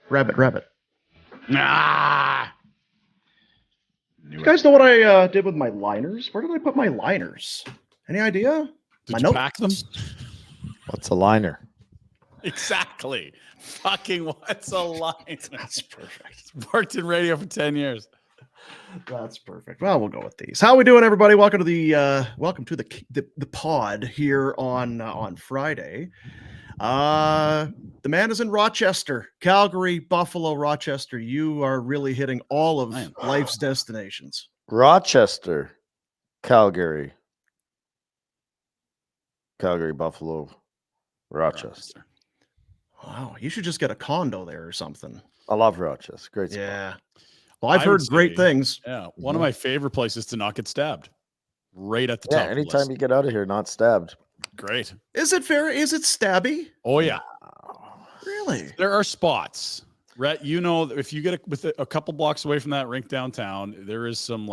Rabbit. Ah! You guys know what I did with my liners? Where did I put my liners? Any idea? Did you pack them? What's a liner? Exactly. Fucking what's a liner? That's perfect. Worked in radio for 10 years. That's perfect. Well, we'll go with these. How we doing, everybody? Welcome to the pod here on Friday. The man is in Rochester, Calgary, Buffalo, Rochester. You are really hitting all of life's destinations. Rochester, Calgary, Buffalo, Rochester. Wow, you should just get a condo there or something. I love Rochester. Great spot. Yeah. Well, I've heard great things. Yeah, one of my favorite places to not get stabbed. Right at the top. Anytime you get out of here, not stabbed. Great. Is it fair? Is it stabby? Oh yeah. Really? There are spots. Rhett, you know, if you get a couple blocks away from that rink downtown, there is some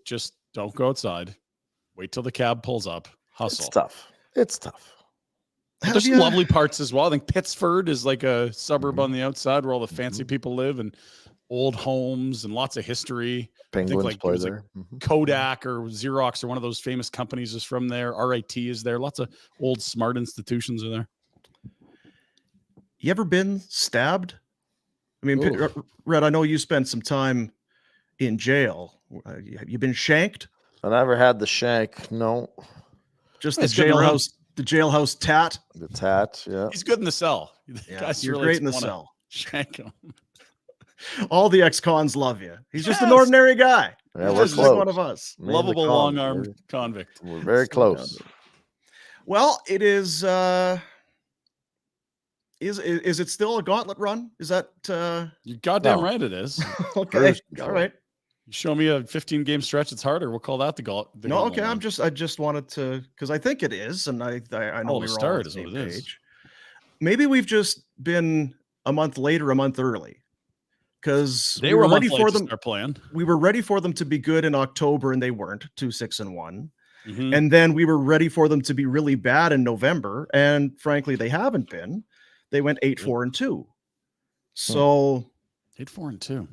just don't go outside. Wait till the cab pulls up. Hustle. It's tough. There's some lovely parts as well. I think Pittsford is like a suburb on the outside where all the fancy people live and old homes and lots of history. Penguins play there. Kodak or Xerox or one of those famous companies is from there. RIT is there. Lots of old smart institutions are there. You ever been stabbed? I mean, Red, I know you spent some time in jail. You been shanked? I never had the shank. No. Just the jailhouse tat. The tat, yeah. He's good in the cell. Yeah, you're really great in the cell. Shank him. All the ex-cons love you. He's just an ordinary guy. Yeah, He's we're just close. like one of us. Lovable, long-armed convict. We're very close. Well, it is. Is it still a gauntlet run? Is that? You're goddamn right it is. Okay, all right. You show me a 15-game stretch, it's harder. We'll call that the goal. No, okay. I just wanted to, because I think it is, and I know we were all on the same page. Maybe we've just been a month late or a month early, because they were ready for them. We were ready for them to be good in October, and they weren't. 2-6-1, and then we were ready for them to be really bad in November, and frankly, they haven't been. They went 8-4-2. So 8-4-2.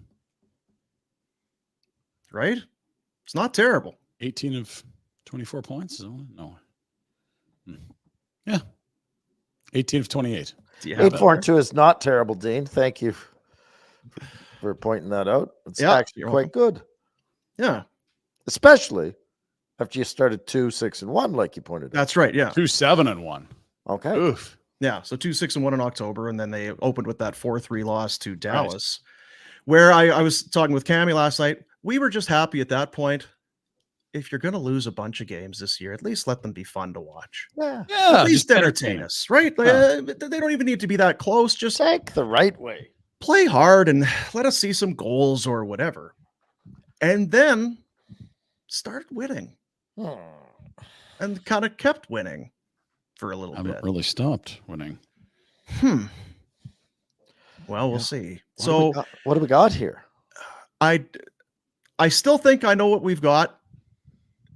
Right? It's not terrible. 18 of 24 points? No. Yeah. 18 of 28. 8-4-2 is not terrible, Dean. Thank you for pointing that out. It's actually quite good. Yeah. Especially after you started 2-6-1, like you pointed out. That's right. Yeah. 2-7-1. Okay. Oof. Yeah. So 2-6-1 in October, and then they opened with that 4-3 loss to Dallas, where I was talking with Cammie last night. We were just happy at that point. If you're going to lose a bunch of games this year, at least let them be fun to watch. Yeah. At least entertain us, right? They don't even need to be that close. Just take the right way. Play hard and let us see some goals or whatever. And then start winning. And kind of kept winning for a little bit. Haven't really stopped winning. Well, we'll see. What do we got here? I still think I know what we've got.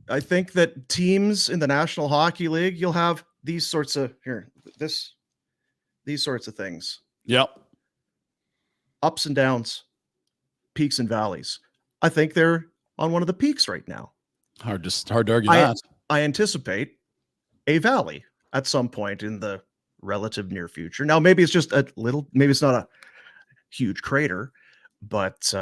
I think that teams in the National Hockey League, you'll have these sorts of these sorts of things. Yep. Ups and downs, peaks and valleys. I think they're on one of the peaks right now. Hard to argue that. I anticipate a valley at some point in the relative near future. Now, maybe it's just maybe it's not a huge crater, but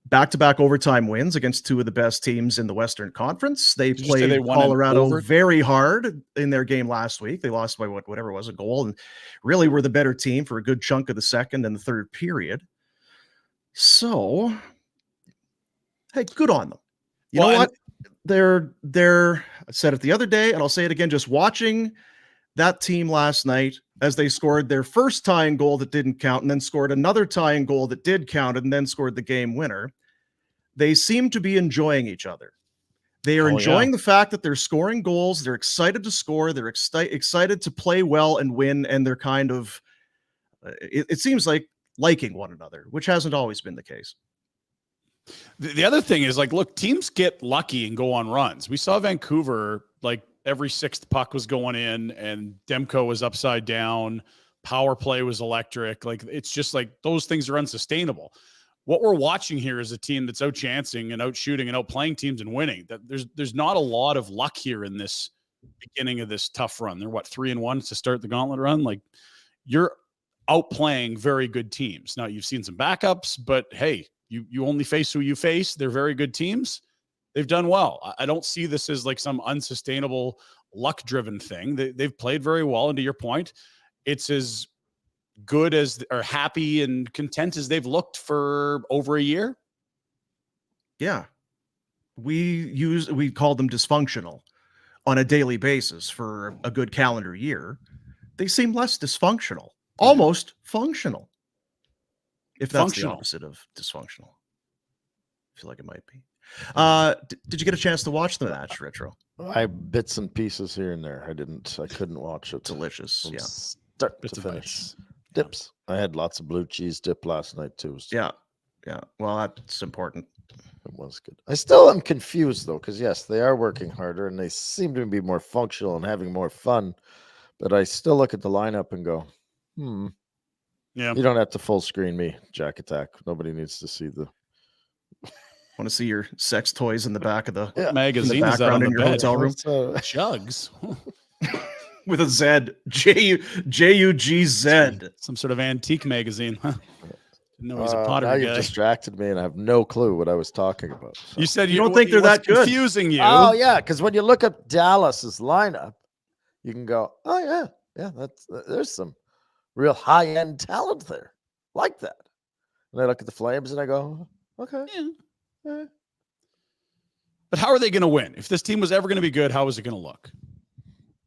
back-to-back overtime wins against two of the best teams in the Western Conference. They played Colorado very hard in their game last week. They lost by whatever it was, a goal, and really were the better team for a good chunk of the second and the third period. So, hey, good on them. You know what? They're I said it the other day, and I'll say it again, just watching that team last night as they scored their first tying goal that didn't count and then scored another tying goal that did count and then scored the game winner. They seem to be enjoying each other. They are enjoying the fact that they're scoring goals. They're excited to score. They're excited to play well and win. And they're kind of, it seems like liking one another, which hasn't always been the case. The other thing is, like, look, teams get lucky and go on runs. We saw Vancouver, like, every sixth puck was going in and Demko was upside down. Power play was electric. Like, it's just like those things are unsustainable. What we're watching here is a team that's out chancing and out shooting and out playing teams and winning. That there's not a lot of luck here in this beginning of this tough run. They're 3-1 to start the gauntlet run. Like, you're outplaying very good teams. Now, you've seen some backups, but hey, you only face who you face. They're very good teams. They've done well. I don't see this as like some unsustainable luck-driven thing. They've played very well. And to your point, it's as good as or happy and content as they've looked for over a year. Yeah. We call them dysfunctional on a daily basis for a good calendar year. They seem less dysfunctional, almost functional. If that's Functional. the opposite of dysfunctional. I feel like it might be. Did you get a chance to watch the match, Retro? I bits and pieces here and there. I couldn't watch it. Delicious. From Yeah. start Bits to of finish. ice. Dips. I had lots of blue cheese dip last night too. So Yeah. Yeah. Well, that's important. it was good. I still am confused though, because yes, they are working harder and they seem to be more functional and having more fun. But I still look at the lineup and go, Yeah. you don't have to full screen me, Jack Attack. Nobody needs to see the Want to see your sex toys in the back of the Magazine is that on background the in your bed? hotel room Jugs. with a Z, J-U-G-Z. Some sort of antique magazine. Huh? Didn't know he's a now pottery you've guy. distracted me and I have no clue what I was talking about. So. You said You don't think they're that good? Confusing you. Oh yeah, because when you look at Dallas's lineup, you can go, oh yeah, there's some real high end talent there, like that. And I look at the Flames and I go, okay. Yeah. But how are they going to win? If this team was ever going to be good, how is it going to look?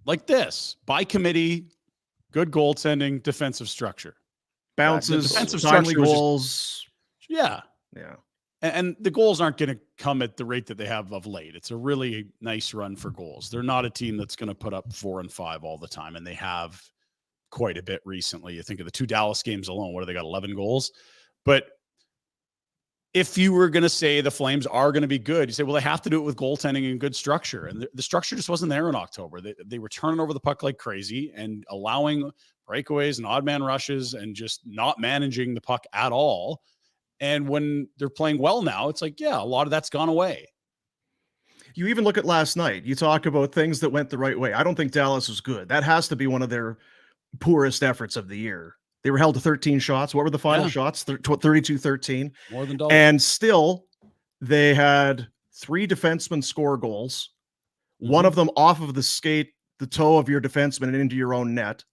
Like this, by committee, good goaltending, defensive structure. Bounces, defensive timely structure was just- goals. Yeah. Yeah. And the goals aren't going to come at the rate that they have of late. It's a really nice run for goals. They're not a team that's going to put up 4 and 5 all the time, and they have quite a bit recently. You think of the 2 Dallas games alone. What do they got? 11 goals. But if you were going to say the Flames are going to be good, you say, well, they have to do it with goaltending and good structure. And the structure just wasn't there in October. They were turning over the puck like crazy and allowing breakaways and odd man rushes and just not managing the puck at all. And when they're playing well now, it's like, yeah, a lot of that's gone away. You even look at last night. You talk about things that went the right way. I don't think Dallas was good. That has to be one of their poorest efforts of the year. They were held to 13 shots. What were the final shots? 32-13. More than double. And still, they had 3 defensemen score goals. One of them off of the skate, the toe of your defenseman and into your own net.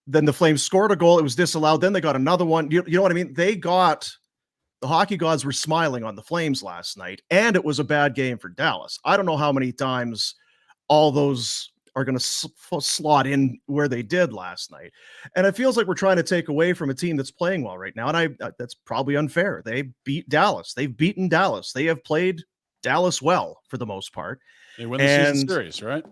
Then the Flames scored a goal. It was disallowed. Then they got another one. You know what I mean? The hockey gods were smiling on the Flames last night, and it was a bad game for Dallas. I don't know how many times all those are going to slot in where they did last night. And it feels like we're trying to take away from a team that's playing well right now. And that's probably unfair. They beat Dallas. They've beaten Dallas. They have played Dallas well for the most part. They win the season series, right?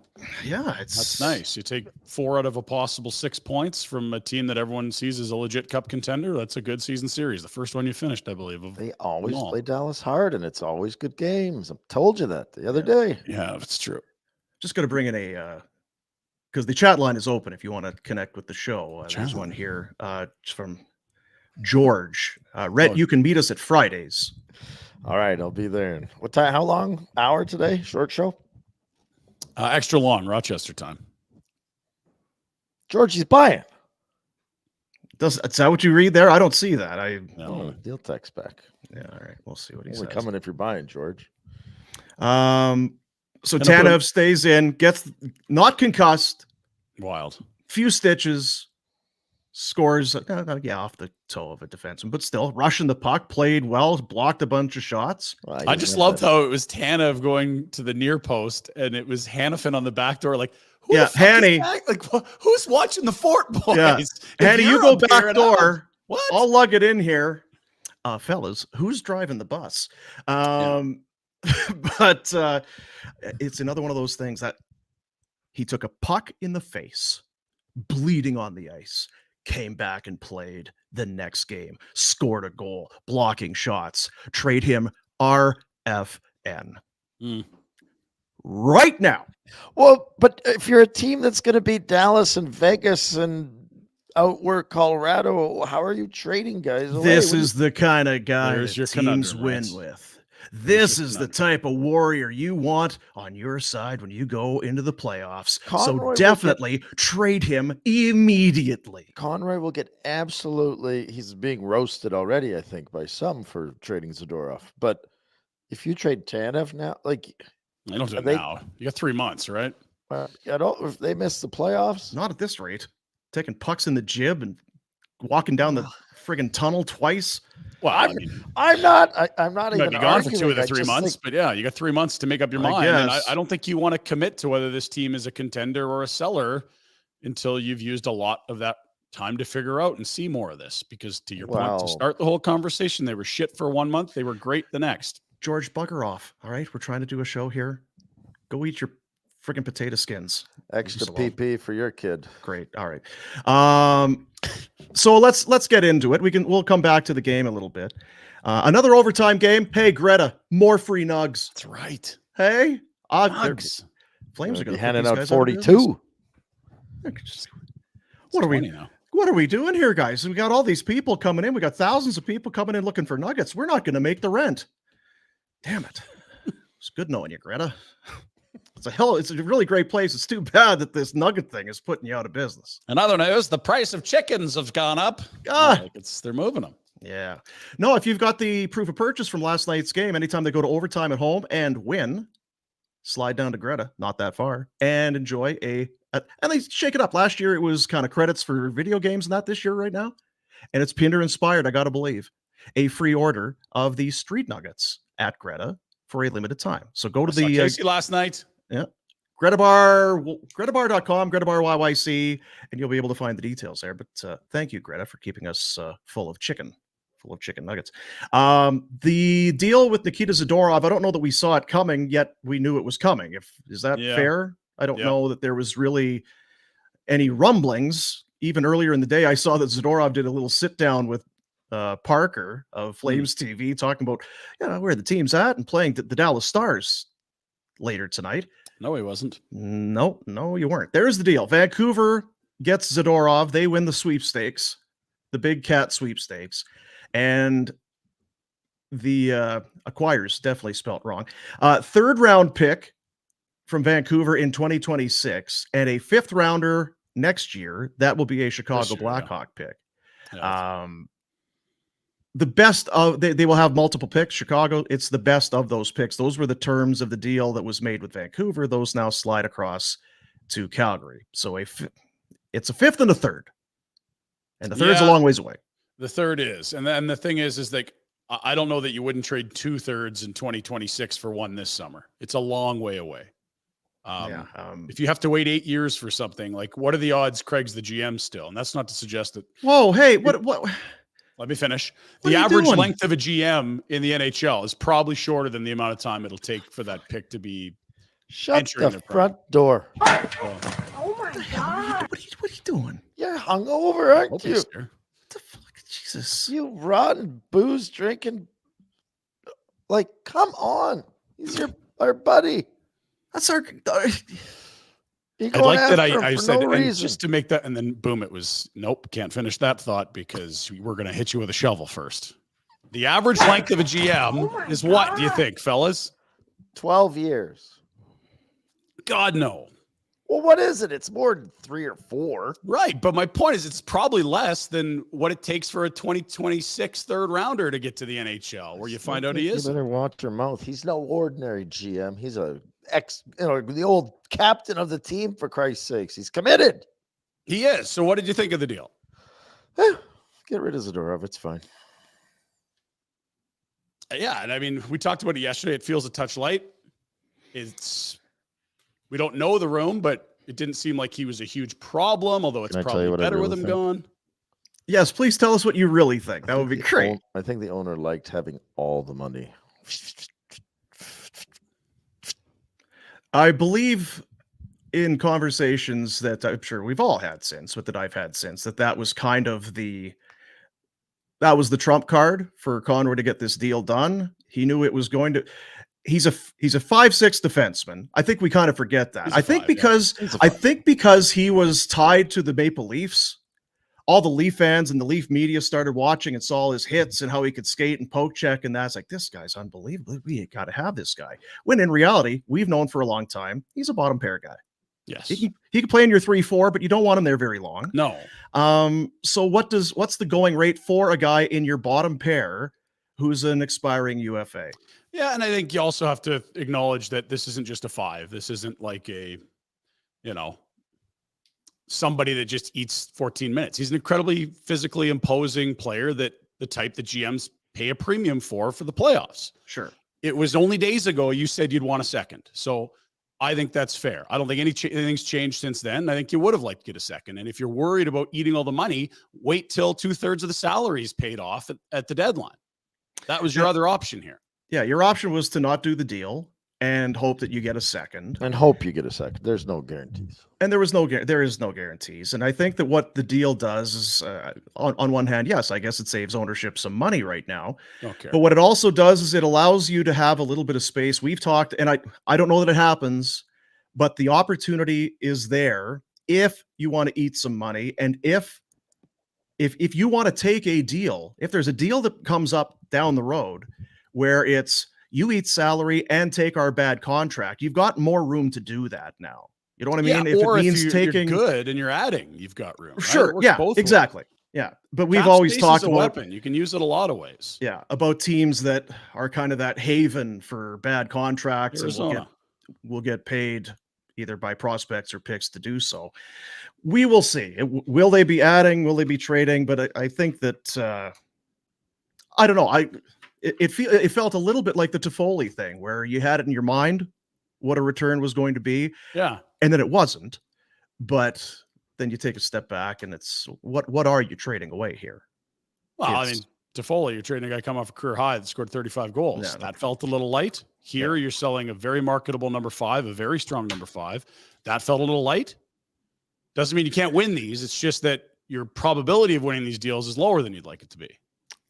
Yeah, that's nice. You take 4 out of a possible 6 points from a team that everyone sees as a legit cup contender. That's a good season series. The first one you finished, I believe. They always play Dallas hard, and it's always good games. I told you that the other day. Yeah, it's true. Just going to bring in because the chat line is open if you want to connect with the show. There's one here from George. Rhett, you can meet us at Fridays. All right, I'll be there. What time? How long? Hour today? Short show? Extra long, Rochester time. George, he's buying. Is that what you read there? I don't see that. Deal text back. Yeah, all right. We'll see what he Only says. coming if you're buying, George. So Tanev stays in, gets not concussed. Wild. Few stitches. Scores, off the toe of a defenseman, but still rushing the puck, played well, blocked a bunch of shots. Well, I just loved how it was Tanev going to the near post, and it was Hannafin on the back door. Like, Hanny, like who's watching the fort, boys? Yeah. Hanny, you go back door. What? I'll lug it in here, fellas. Who's driving the bus? But it's another one of those things that he took a puck in the face, bleeding on the ice. Came back and played the next game, scored a goal, blocking shots, trade him RFN right now. Well, but if you're a team that's going to beat Dallas and Vegas and outwork Colorado. How are you trading guys away? This is the kind of guy There's that your teams conundrum, win Rance. with. This your is the conundrum. type of warrior you want on your side when you go into the playoffs. Conroy will So definitely trade him immediately. Conroy will get absolutely. He's being roasted already, I think, by some for trading Zadorov. But if you trade Tanev now, like I don't do it they- now. You got 3 months, right? I don't. If they miss the playoffs, Not at this rate. Taking pucks in the jib and walking down the friggin' tunnel twice. Well, I'm- I mean, I'm not. I'm not you might even be gone for arguing. 2 of the I 3 just months, think- but yeah, you got 3 months to make up your I mind. And guess. I don't think you want to commit to whether this team is a contender or a seller until you've used a lot of that time to figure out and see more of this. Because to your point, Wow. to start the whole conversation, they were shit for 1 month. They were great the next. George, bugger off. All right, we're trying to do a show here. Go eat your friggin' potato skins. extra Leave us alone. PP for your kid. Great. All right. So let's get into it. We'll come back to the game a little bit. Another overtime game. Hey, Greta, more free nugs. That's right. Hey, Nugs. Flames are Be going to handing out 42. What are we? 20 now. What are we doing here, guys? We got all these people coming in. We got thousands of people coming in looking for nuggets. We're not going to make the rent. Damn it. It's good knowing you, Greta. It's a really great place. It's too bad that this nugget thing is putting you out of business. In other news, the price of chickens have gone up. Ah. Like they're moving them. Yeah. No, if you've got the proof of purchase from last night's game, anytime they go to overtime at home and win, slide down to Greta, not that far, and enjoy and they shake it up. Last year it was kind of credits for video games and that. This year right now, and it's Pinder inspired, I gotta believe, a free order of these street nuggets at Greta for a limited time. So go to I saw the Casey last night. Greta Bar, gretabar.com, Greta Bar YYC, and you'll be able to find the details there. But thank you, Greta, for keeping us full of chicken nuggets. The deal with Nikita Zadorov, I don't know that we saw it coming, yet we knew it was coming. Is that Yeah. fair? I don't Yeah. know that there was really any rumblings. Even earlier in the day, I saw that Zadorov did a little sit down with Parker of Flames TV, talking about where the team's at and playing the Dallas Stars later tonight. No, he wasn't. No, you weren't. There's the deal. Vancouver gets Zadorov. They win the sweepstakes, the Big Cat sweepstakes, and the acquires definitely spelt wrong. Third round pick from Vancouver in 2026 and a fifth rounder next year. That will be a Chicago Blackhawk pick. Yeah. The best of they will have multiple picks. Chicago, it's the best of those picks. Those were the terms of the deal that was made with Vancouver. Those now slide across to Calgary. So it's a fifth and a third, and the third's a long ways away. The third is, and then the thing is like I don't know that you wouldn't trade 2/3 in 2026 for one this summer. It's a long way away. If you have to wait 8 years for something, like what are the odds Craig's the GM still? And that's not to suggest that. Whoa, hey, what? Let me finish. What The are you average doing? length of a GM in the NHL is probably shorter than the amount of time it'll take for that pick to be. Shut Entering the the front door. Oh my God. What are you doing? You're hungover, aren't Hope you? he's there. What the fuck? Jesus. You rotten booze drinking. Like, come on. He's our buddy. That's our. You I going like that after him I for said, no and reason. just to make that, and then boom, it was, nope, can't finish that thought because we're going to hit you with a shovel first. The average length of a GM is what, do you think, fellas? 12 years. God, no. Well, what is it? It's more than 3 or 4. Right. But my point is it's probably less than what it takes for a 2026 third rounder to get to the NHL where you find out he You is. better watch your mouth. He's no ordinary GM. He's a the old captain of the team, for Christ's sakes. He's committed. He is. So what did you think of the deal? Get rid of Zadorov. It's fine. Yeah. And I mean, we talked about it yesterday. It feels a touch light. We don't know the room, but it didn't seem like he was a huge problem, although it's Can I tell probably you what I better with really him think? gone. Yes, please tell us what you really think. That would be great. I think the owner liked having all the money. I believe in conversations that I'm sure we've all had since, but that I've had since, that was kind of the trump card for Conroy to get this deal done. He knew it was going to. He's a 5'6" defenseman. I think we kind of forget that. He's a I think five, yeah. because He's a I five. think because he was tied to the Maple Leafs, all the Leaf fans and the Leaf media started watching and saw his hits and how he could skate and poke check. And that's like, this guy's unbelievable. We got to have this guy. When in reality, we've known for a long time, he's a bottom pair guy. Yes. He can play in your 3-4, but you don't want him there very long. No. So what's the going rate for a guy in your bottom pair who's an expiring UFA? Yeah. And I think you also have to acknowledge that this isn't just a 5. This isn't like a, somebody that just eats 14 minutes. He's an incredibly physically imposing player, that the type that GMs pay a premium for the playoffs. Sure. It was only days ago you said you'd want a second. So I think that's fair. I don't think anything's changed since then. I think you would have liked to get a second. And if you're worried about eating all the money, wait till 2/3 of the salary is paid off at the deadline. That was your other option here. Yeah. Your option was to not do the deal and hope that you get a second. And hope you get a second. There's no guarantees. And there is no guarantees. And I think that what the deal does is, on one hand, yes, I guess it saves ownership some money right now. Okay. But what it also does is it allows you to have a little bit of space. We've talked, and I don't know that it happens, but the opportunity is there if you want to eat some money. And if you want to take a deal, if there's a deal that comes up down the road where it's you eat salary and take our bad contract, you've got more room to do that now. You know what I mean? Yeah, or if you're good and you're adding, you've got room. Right? Sure. Yeah, exactly. Ways. Yeah. But we've always talked about weapon. You can use it a lot of ways. Yeah. About teams that are kind of that haven for bad contracts. Arizona. And we'll get paid either by prospects or picks to do so. We will see. Will they be adding? Will they be trading? But I think that, I don't know. It felt a little bit like the Toffoli thing where you had it in your mind what a return was going to be. Yeah. And then it wasn't. But then you take a step back and it's what are you trading away here? Well, Toffoli, you're trading a guy come off a career high that scored 35 goals. Yeah, that felt a little light. Here you're selling a very marketable number 5, a very strong number 5. That felt a little light. Doesn't mean you can't win these. It's just that your probability of winning these deals is lower than you'd like it to be.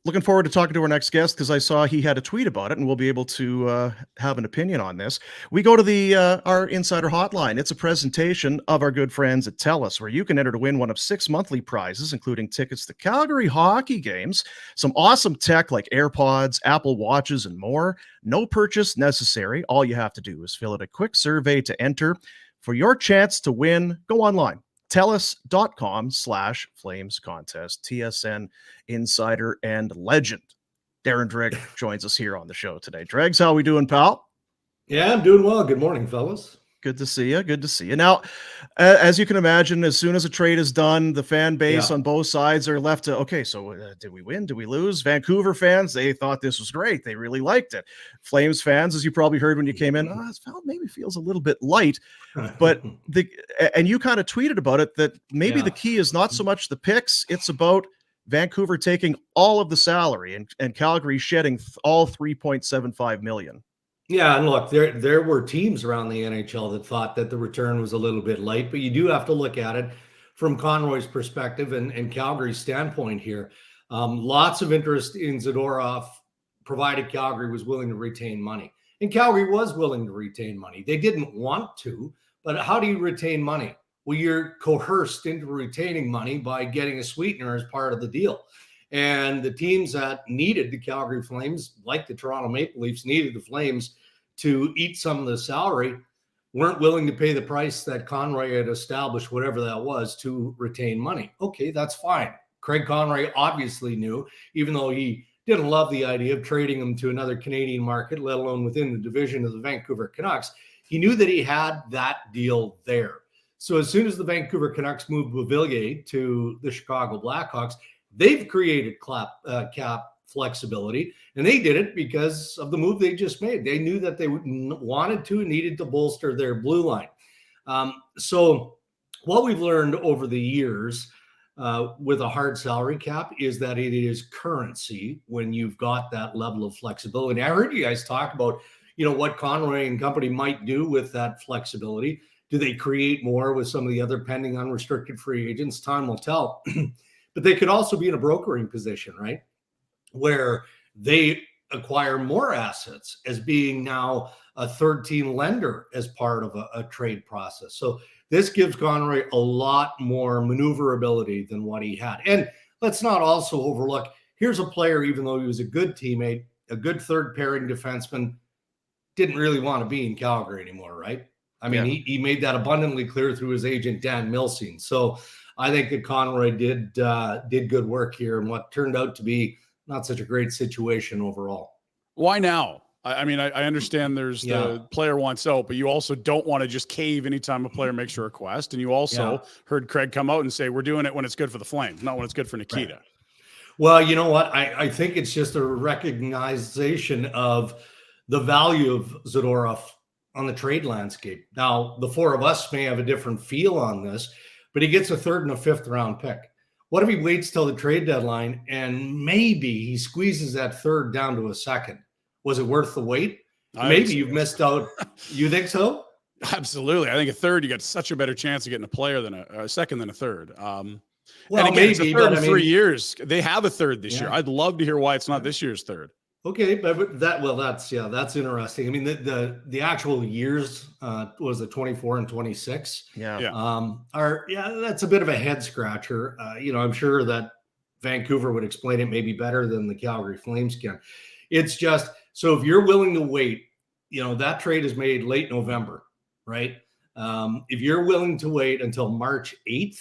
Looking forward to talking to our next guest because I saw he had a tweet about it, and we'll be able to have an opinion on this. We go to our Insider Hotline. It's a presentation of our good friends at TELUS, where you can enter to win one of 6 monthly prizes, including tickets to Calgary hockey games, some awesome tech like AirPods, Apple Watches, and more. No purchase necessary. All you have to do is fill out a quick survey to enter. For your chance to win, go online. TELUS.com/Flames contest. TSN insider and legend Darren Dreger joins us here on the show today. Dregs, how we doing, pal? Yeah, I'm doing well. Good morning, fellas. Good to see you. Good to see you. Now, as you can imagine, as soon as a trade is done, the fan base on both sides are left to, okay, so did we win? Did we lose? Vancouver fans, they thought this was great. They really liked it. Flames fans, as you probably heard when you came in, maybe feels a little bit light. But and you kind of tweeted about it that maybe the key is not so much the picks, it's about Vancouver taking all of the salary and Calgary shedding all $3.75 million. Yeah, and look, there were teams around the NHL that thought that the return was a little bit light, but you do have to look at it from Conroy's perspective and Calgary's standpoint here. Lots of interest in Zadorov, provided Calgary was willing to retain money. And Calgary was willing to retain money. They didn't want to, but how do you retain money? Well, you're coerced into retaining money by getting a sweetener as part of the deal. And the teams that needed the Calgary Flames, like the Toronto Maple Leafs, needed the Flames to eat some of the salary, weren't willing to pay the price that Conroy had established, whatever that was, to retain money. Okay, that's fine. Craig Conroy obviously knew, even though he didn't love the idea of trading him to another Canadian market, let alone within the division of the Vancouver Canucks, he knew that he had that deal there. So as soon as the Vancouver Canucks moved Beauvillier to the Chicago Blackhawks, they've created cap flexibility, and they did it because of the move they just made. They knew that they wanted to and needed to bolster their blue line. So what we've learned over the years with a hard salary cap is that it is currency when you've got that level of flexibility. I heard you guys talk about, what Conroy and company might do with that flexibility. Do they create more with some of the other pending unrestricted free agents? Time will tell. But they could also be in a brokering position, right? Where they acquire more assets as being now a third team lender as part of a trade process. So This gives Conroy a lot more maneuverability than what he had. And let's not also overlook, here's a player, even though he was a good teammate, a good third pairing defenseman, didn't really want to be in Calgary anymore, right? I mean, he made that abundantly clear through his agent, Dan Milstein. So I think that Conroy did good work here in what turned out to be not such a great situation overall. Why now? I mean, I understand there's the player wants out, but you also don't want to just cave anytime a player makes a request. And you also heard Craig come out and say, we're doing it when it's good for the Flames, not when it's good for Nikita. Right. Well, you know what? I think it's just a recognition of the value of Zadorov on the trade landscape. Now, the four of us may have a different feel on this, but he gets a third and a fifth round pick. What if he waits till the trade deadline and maybe he squeezes that third down to a second? Was it worth the wait? Maybe you've missed out. You think so? Absolutely. I think a third, you got such a better chance of getting a player than a second than a third. Well, and again, maybe, it's a third in 3 years. They have a third this year. I'd love to hear why it's not this year's third. Okay, but that's interesting. I mean, the actual years was the 24 and 26. That's a bit of a head scratcher. I'm sure that Vancouver would explain it maybe better than the Calgary Flames can. It's just, so if you're willing to wait, that trade is made late November, right? If you're willing to wait until March 8th,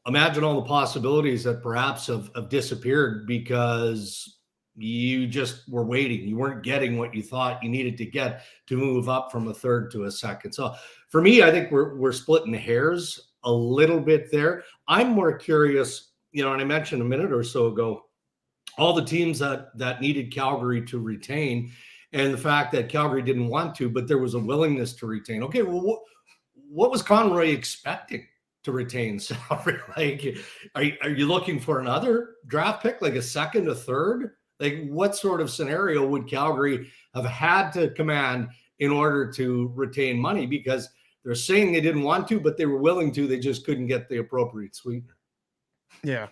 imagine all the possibilities that perhaps have disappeared because you just were waiting. You weren't getting what you thought you needed to get to move up from a third to a second. So for me, I think we're splitting hairs a little bit there. I'm more curious, and I mentioned a minute or so ago, all the teams that needed Calgary to retain, and the fact that Calgary didn't want to, but there was a willingness to retain. Okay, well, what was Conroy expecting to retain salary? Like, are you looking for another draft pick, like a second, a third? Like, what sort of scenario would Calgary have had to command in order to retain money? Because they're saying they didn't want to, but they were willing to. They just couldn't get the appropriate sweetener. Yeah.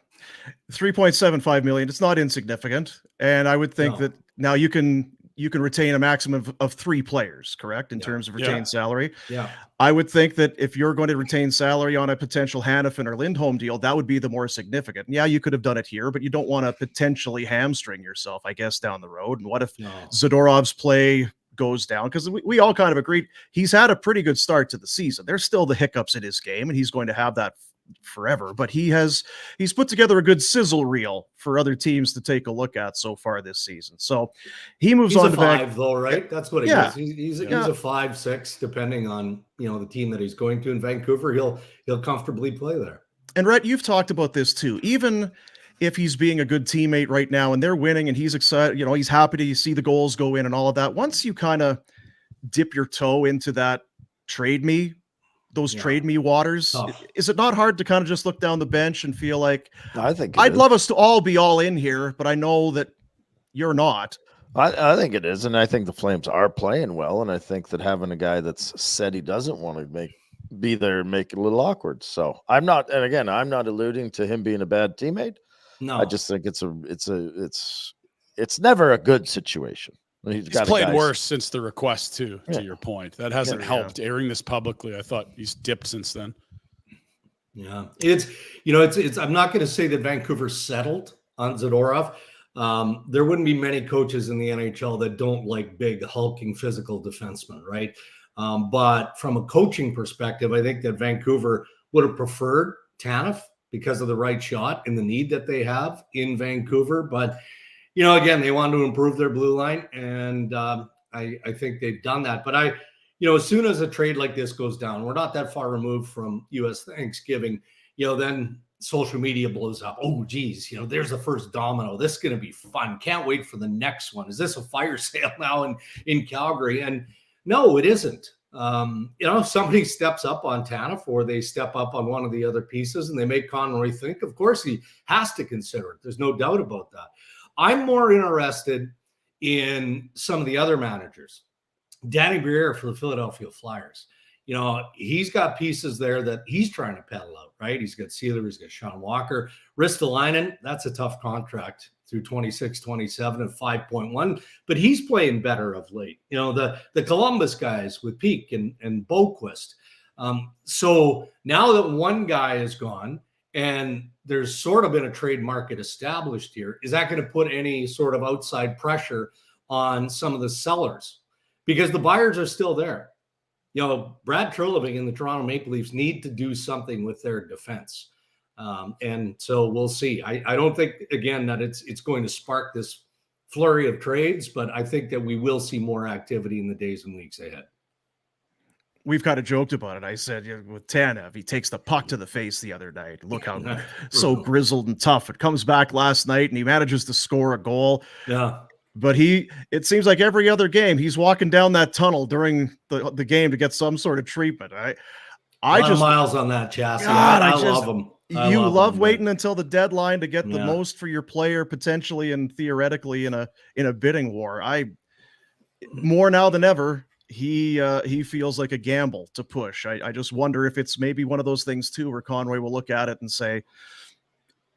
3.75 million. It's not insignificant. And I would think that now you can retain a maximum of 3 players, correct? In terms of retained salary. Yeah. I would think that if you're going to retain salary on a potential Hanifin or Lindholm deal, that would be the more significant. Yeah, you could have done it here, but you don't want to potentially hamstring yourself, I guess, down the road. And what if Zadorov's play goes down? Because we all kind of agreed he's had a pretty good start to the season. There's still the hiccups in his game, and he's going to have that forever, but he's put together a good sizzle reel for other teams to take a look at so far this season. So he moves on to 5 though, right? That's what he is. He's a 5-6, depending on the team that he's going to. In Vancouver, he'll comfortably play there. And Rhett, you've talked about this too. Even if he's being a good teammate right now and they're winning and he's excited, he's happy to see the goals go in and all of that. Once you kind of dip your toe into that trade me waters, is it not hard to kind of just look down the bench and feel like, I think I'd love us to all be all in here, but I know that you're not. I think it is, and I think the Flames are playing well, and I think that having a guy that's said he doesn't want to be there and make it a little awkward. So I'm not alluding to him being a bad teammate. No, I just think it's never a good situation. He's played worse since the request too, to your point. That hasn't helped airing this publicly. I thought he's dipped since then. Yeah. It's I'm not going to say that Vancouver settled on Zadorov. There wouldn't be many coaches in the NHL that don't like big, hulking, physical defensemen, right? But from a coaching perspective, I think that Vancouver would have preferred Tanev because of the right shot and the need that they have in Vancouver. But again, they want to improve their blue line, and I think they've done that. But as soon as a trade like this goes down, we're not that far removed from U.S. Thanksgiving, then social media blows up. Oh, geez, there's the first domino. This is going to be fun. Can't wait for the next one. Is this a fire sale now in Calgary? And no, it isn't. If somebody steps up on Tanev or they step up on one of the other pieces and they make Conroy think, of course he has to consider it. There's no doubt about that. I'm more interested in some of the other managers. Danny Briere for the Philadelphia Flyers. He's got pieces there that he's trying to peddle out, right? He's got Sealer, he's got Sean Walker. Ristolainen, that's a tough contract through 26-27 at 5.1, but he's playing better of late. The Columbus guys with Peak and Boquist. So now that one guy is gone and there's sort of been a trade market established here, is that going to put any sort of outside pressure on some of the sellers? Because the buyers are still there. Brad Treliving and the Toronto Maple Leafs need to do something with their defense. And so we'll see. I don't think, again, that it's going to spark this flurry of trades, but I think that we will see more activity in the days and weeks ahead. We've kind of joked about it. I said, with Tanev, he takes the puck to the face the other night. Look how so grizzled and tough. It comes back last night and he manages to score a goal. Yeah. But it seems like every other game, he's walking down that tunnel during the game to get some sort of treatment. I just miles on that chassis. God, I love him. You love waiting until the deadline to get the most for your player, potentially and theoretically in a bidding war. More now than ever, he feels like a gamble to push. I just wonder if it's maybe one of those things too, where Conroy will look at it and say,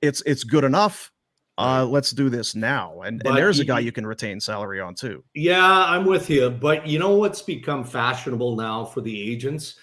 it's good enough. Let's do this now. And there's a guy you can retain salary on too. Yeah, I'm with you. But you know what's become fashionable now for the agents?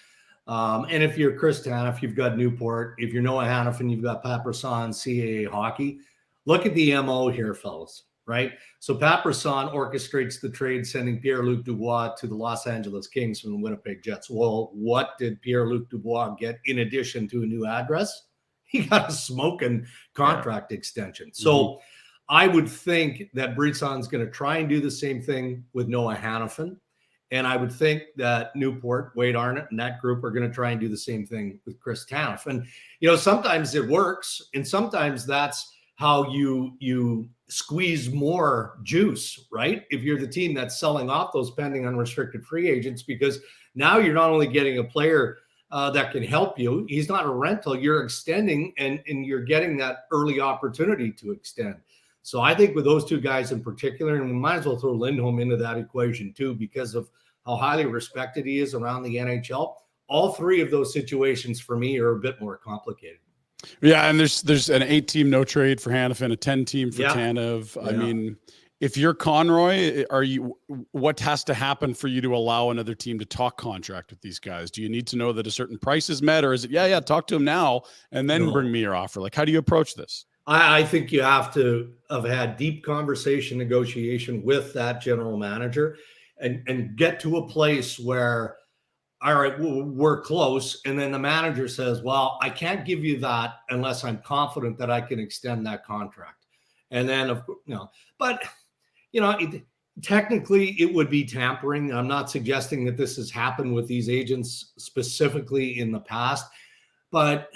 And if you're Chris Tanev, you've got Newport. If you're Noah Hannafin, you've got Pat Brisson, CAA Hockey. Look at the MO here, fellas, right? So Pat Brisson orchestrates the trade, sending Pierre-Luc Dubois to the Los Angeles Kings from the Winnipeg Jets. Well, what did Pierre-Luc Dubois get in addition to a new address? He got a smoking contract extension. So I would think that Brisson's going to try and do the same thing with Noah Hannafin. And I would think that Newport, Wade Arnott, and that group are going to try and do the same thing with Chris Tanev. And, sometimes it works. And sometimes that's how you squeeze more juice, right? If you're the team that's selling off those pending unrestricted free agents, because now you're not only getting a player that can help you. He's not a rental. You're extending and you're getting that early opportunity to extend. So I think with those two guys in particular, and we might as well throw Lindholm into that equation too, because of how highly respected he is around the NHL. All three of those situations for me are a bit more complicated. Yeah, and there's an 8-team no trade for Hannafin, a 10-team for Tanev. I mean, if you're Conroy, what has to happen for you to allow another team to talk contract with these guys? Do you need to know that a certain price is met, or is it, talk to him now and then bring me your offer? Like, how do you approach this? I think you have to have had deep conversation, negotiation with that general manager and get to a place where, all right, we're close. And then the manager says, well, I can't give you that unless I'm confident that I can extend that contract. And then, technically it would be tampering. I'm not suggesting that this has happened with these agents specifically in the past, but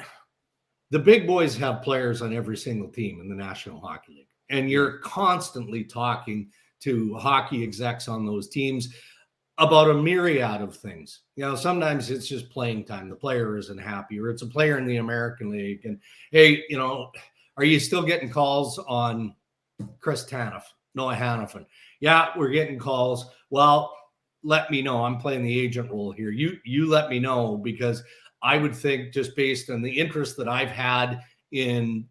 the big boys have players on every single team in the National Hockey League. And you're constantly talking to hockey execs on those teams about a myriad of things. Sometimes it's just playing time. The player isn't happy, or it's a player in the American League. And, hey, are you still getting calls on Chris Tanev, Noah Hannafin? Yeah, we're getting calls. Well, let me know. I'm playing the agent role here. You let me know, because I would think, just based on the interest that I've had in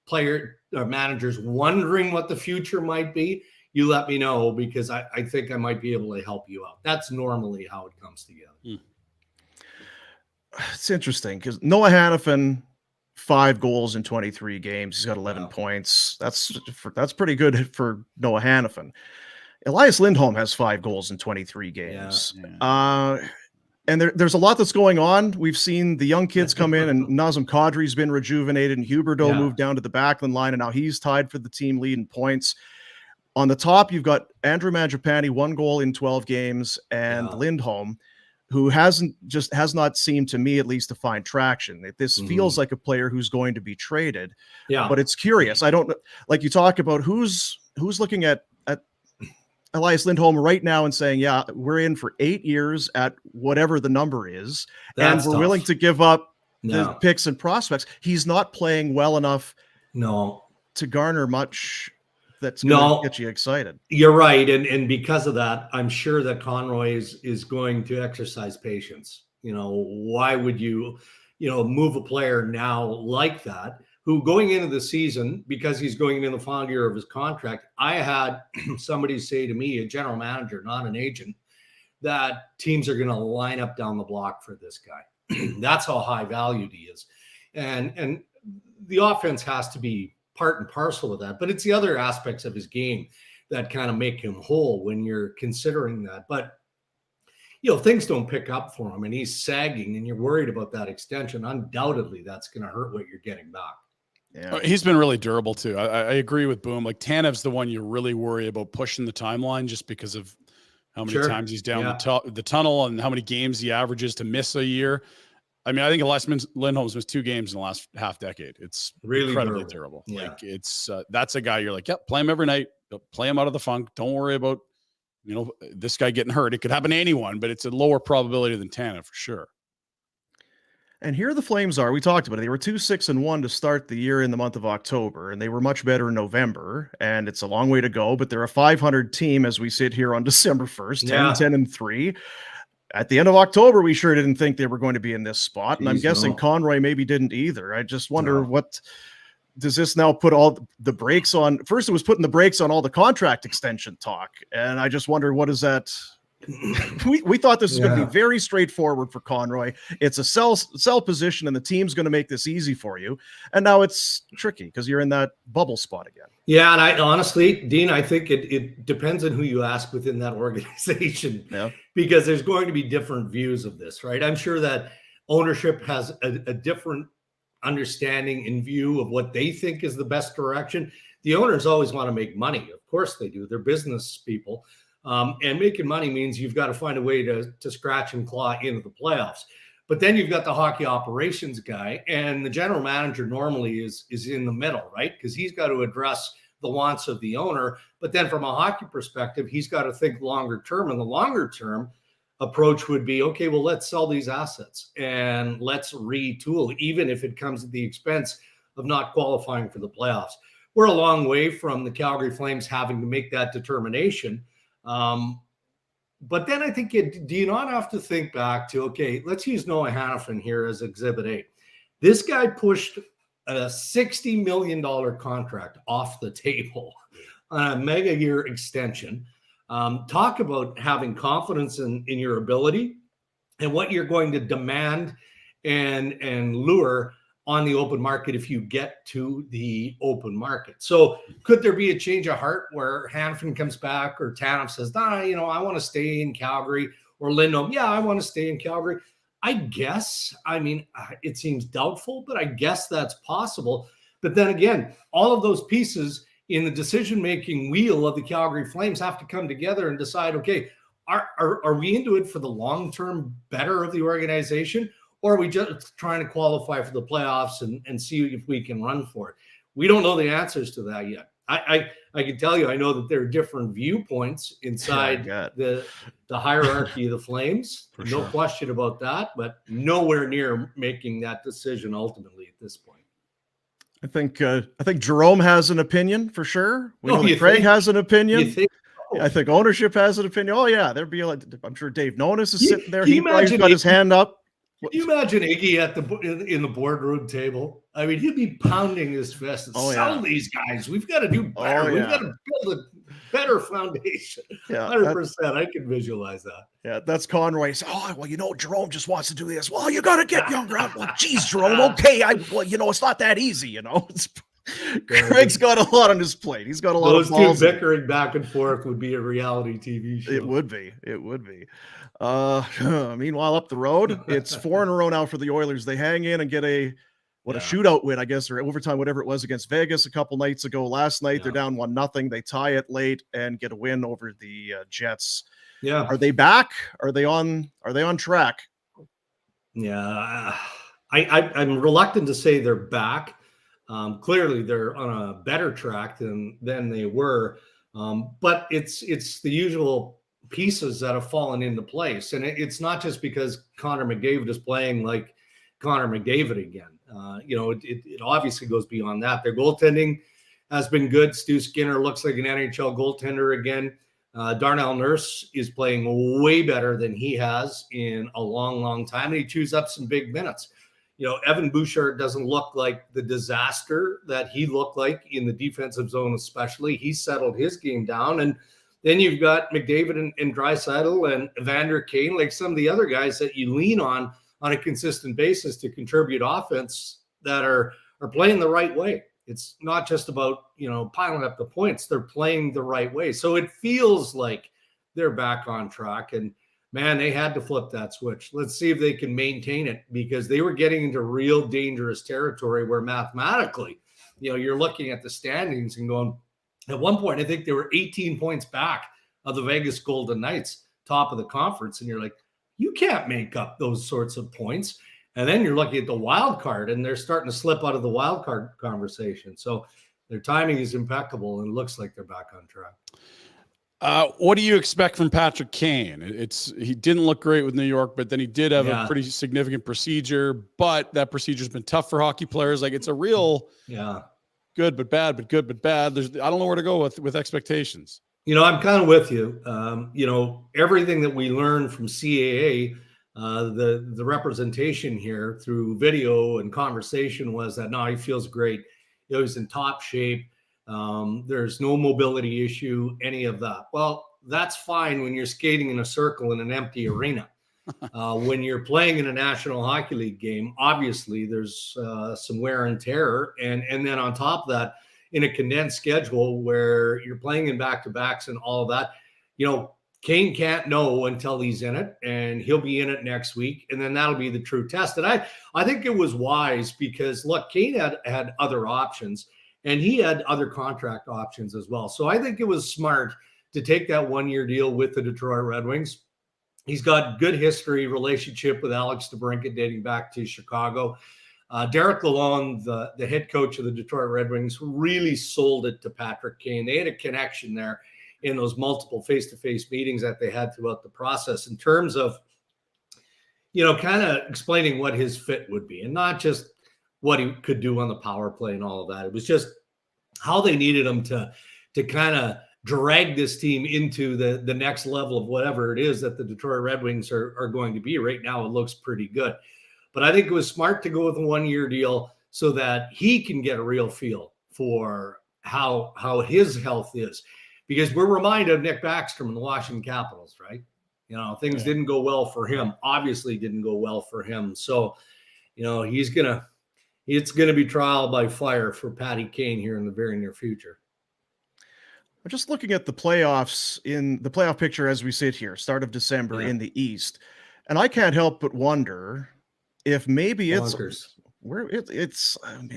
player or managers wondering what the future might be, you let me know, because I think I might be able to help you out. That's normally how it comes together. It's interesting because Noah Hannafin, 5 goals in 23 games. He's got 11 points. That's pretty good for Noah Hannafin. Elias Lindholm has 5 goals in 23 games. And there's a lot that's going on. We've seen the young kids come in, and Nazem Kadri's been rejuvenated, and Huberdeau moved down to the Backlund line, and now he's tied for the team lead in points. On the top, you've got Andrew Mangiapane, 1 goal in 12 games, and Lindholm, who has not seemed, to me at least, to find traction. This feels like a player who's going to be traded. But it's curious. I don't, like, you talk about who's looking at Elias Lindholm right now and saying, we're in for 8 years at whatever the number is, and we're willing to give up the picks and prospects. He's not playing well enough to garner much that's going to get you excited. You're right. And because of that, I'm sure that Conroy is going to exercise patience. Why would you, move a player now like that, who going into the season, because he's going into the final year of his contract, I had somebody say to me, a general manager, not an agent, that teams are going to line up down the block for this guy. That's how high valued he is. And the offense has to be part and parcel of that. But it's the other aspects of his game that kind of make him whole when you're considering that. But, things don't pick up for him and he's sagging and you're worried about that extension. Undoubtedly, that's going to hurt what you're getting back. Yeah. He's been really durable too. I agree with Boom. Like Tanev's the one you really worry about pushing the timeline just because of how many times he's down the tunnel and how many games he averages to miss a year. I mean, I think Elias Lindholm's missed 2 games in the last half decade. It's really incredibly terrible. Yeah. Like it's that's a guy you're like, yep, play him every night. Play him out of the funk. Don't worry about this guy getting hurt. It could happen to anyone, but it's a lower probability than Tanev for sure. And here the Flames are. We talked about it. They were 2-6-1 to start the year in the month of October, and they were much better in November. And it's a long way to go, but they're a 500 team as we sit here on December 1st, 10-3. At the end of October, we sure didn't think they were going to be in this spot. And I'm guessing Conroy maybe didn't either. I just wonder what does this now put all the brakes on? First, it was putting the brakes on all the contract extension talk. And I just wonder, what is that? We thought this was going to be very straightforward for Conroy. It's a sell position and the team's going to make this easy for you. And now it's tricky because you're in that bubble spot again. Yeah. And I honestly, Dean, I think it depends on who you ask within that organization, because there's going to be different views of this, right? I'm sure that ownership has a different understanding and view of what they think is the best direction. The owners always want to make money. Of course they do. They're business people. And making money means you've got to find a way to scratch and claw into the playoffs. But then you've got the hockey operations guy, and the general manager normally is in the middle, right? Because he's got to address the wants of the owner. But then from a hockey perspective, he's got to think longer term. And the longer term approach would be, okay, well, let's sell these assets and let's retool, even if it comes at the expense of not qualifying for the playoffs. We're a long way from the Calgary Flames having to make that determination. But then I think do you not have to think back to, okay, let's use Noah Hanifin here as Exhibit A. This guy pushed a $60 million contract off the table on a mega year extension. Talk about having confidence in your ability and what you're going to demand and lure on the open market if you get to the open market. So could there be a change of heart where Hanifin comes back or Tanev says, I want to stay in Calgary, or Lindholm, I want to stay in Calgary? I guess, it seems doubtful, but I guess that's possible. But then again, all of those pieces in the decision-making wheel of the Calgary Flames have to come together and decide, okay, are we into it for the long-term better of the organization? Or are we just trying to qualify for the playoffs and see if we can run for it? We don't know the answers to that yet. I can tell you, I know that there are different viewpoints inside the hierarchy of the Flames. No question about that, but nowhere near making that decision ultimately at this point. I think Jerome has an opinion for sure. We know that Craig has an opinion. You think? I think ownership has an opinion. Oh yeah, there'd be I'm sure Dave Nonis is sitting there. He's got his hand up. Can you imagine Iggy in the boardroom table? I mean, he'd be pounding his fist and sell these guys. We've got to do better. We've got to build a better foundation. 100%. I can visualize that. Yeah, that's Conroy. Jerome just wants to do this. Well, you got to get younger. Well, geez, Jerome. Okay, it's not that easy. Craig's got a lot on his plate. He's got a lot of balls. Those two bickering back and forth would be a reality TV show. It would be. Meanwhile, up the road, it's 4 in a row now for the Oilers. They hang in and get a shootout win, I guess, or overtime, whatever it was, against Vegas a couple nights ago. Last night, they're down 1-0. They tie it late and get a win over the Jets. Yeah. Are they back? Are they on track? Yeah. I'm reluctant to say they're back. Clearly they're on a better track than they were. But it's the usual pieces that have fallen into place. And it's not just because Connor McDavid is playing like Connor McDavid again. It obviously goes beyond that. Their goaltending has been good. Stu Skinner looks like an NHL goaltender again. Darnell Nurse is playing way better than he has in a long, long time. And he chews up some big minutes. Evan Bouchard doesn't look like the disaster that he looked like in the defensive zone, especially. He settled his game down. And then you've got McDavid and Draisaitl and Evander Kane, like some of the other guys that you lean on on a consistent basis to contribute offense that are playing the right way. It's not just about, piling up the points. They're playing the right way. So it feels like they're back on track. And man, they had to flip that switch. Let's see if they can maintain it, because they were getting into real dangerous territory where mathematically, you're looking at the standings and going, at one point, I think they were 18 points back of the Vegas Golden Knights, top of the conference. And you're like, you can't make up those sorts of points. And then you're looking at the wild card, and they're starting to slip out of the wild card conversation. So their timing is impeccable, and it looks like they're back on track. What do you expect from Patrick Kane? He didn't look great with New York, but then he did have a pretty significant procedure. But that procedure's been tough for hockey players. Like, it's a real good but bad, but good but bad. I don't know where to go with expectations. I'm kind of with you. Everything that we learned from CAA. The representation here through video and conversation was that, no, he feels great. He's in top shape. There's no mobility issue, any of that. Well, that's fine when you're skating in a circle in an empty arena. When you're playing in a National Hockey League game, obviously there's some wear and tear. And then on top of that, in a condensed schedule where you're playing in back-to-backs and all of that, Kane can't know until he's in it, and he'll be in it next week, and then that'll be the true test. And I think it was wise because, look, Kane had other options, and he had other contract options as well. So I think it was smart to take that one-year deal with the Detroit Red Wings. He's got good history, relationship with Alex DeBrincat dating back to Chicago. Derek Lalonde, the head coach of the Detroit Red Wings, really sold it to Patrick Kane. They had a connection there in those multiple face-to-face meetings that they had throughout the process in terms of, kind of explaining what his fit would be, and not just what he could do on the power play and all of that. It was just how they needed him to kind of drag this team into the next level of whatever it is that the Detroit Red Wings are going to be. Right now, it looks pretty good. But I think it was smart to go with a one-year deal so that he can get a real feel for how his health is. Because we're reminded of Nick Backstrom and the Washington Capitals, right? Things didn't go well for him. Obviously didn't go well for him. So, it's going to be trial by fire for Patty Kane here in the very near future. I'm just looking at the playoffs in the playoff picture as we sit here, start of December in the East. And I can't help but wonder if maybe Bonkers.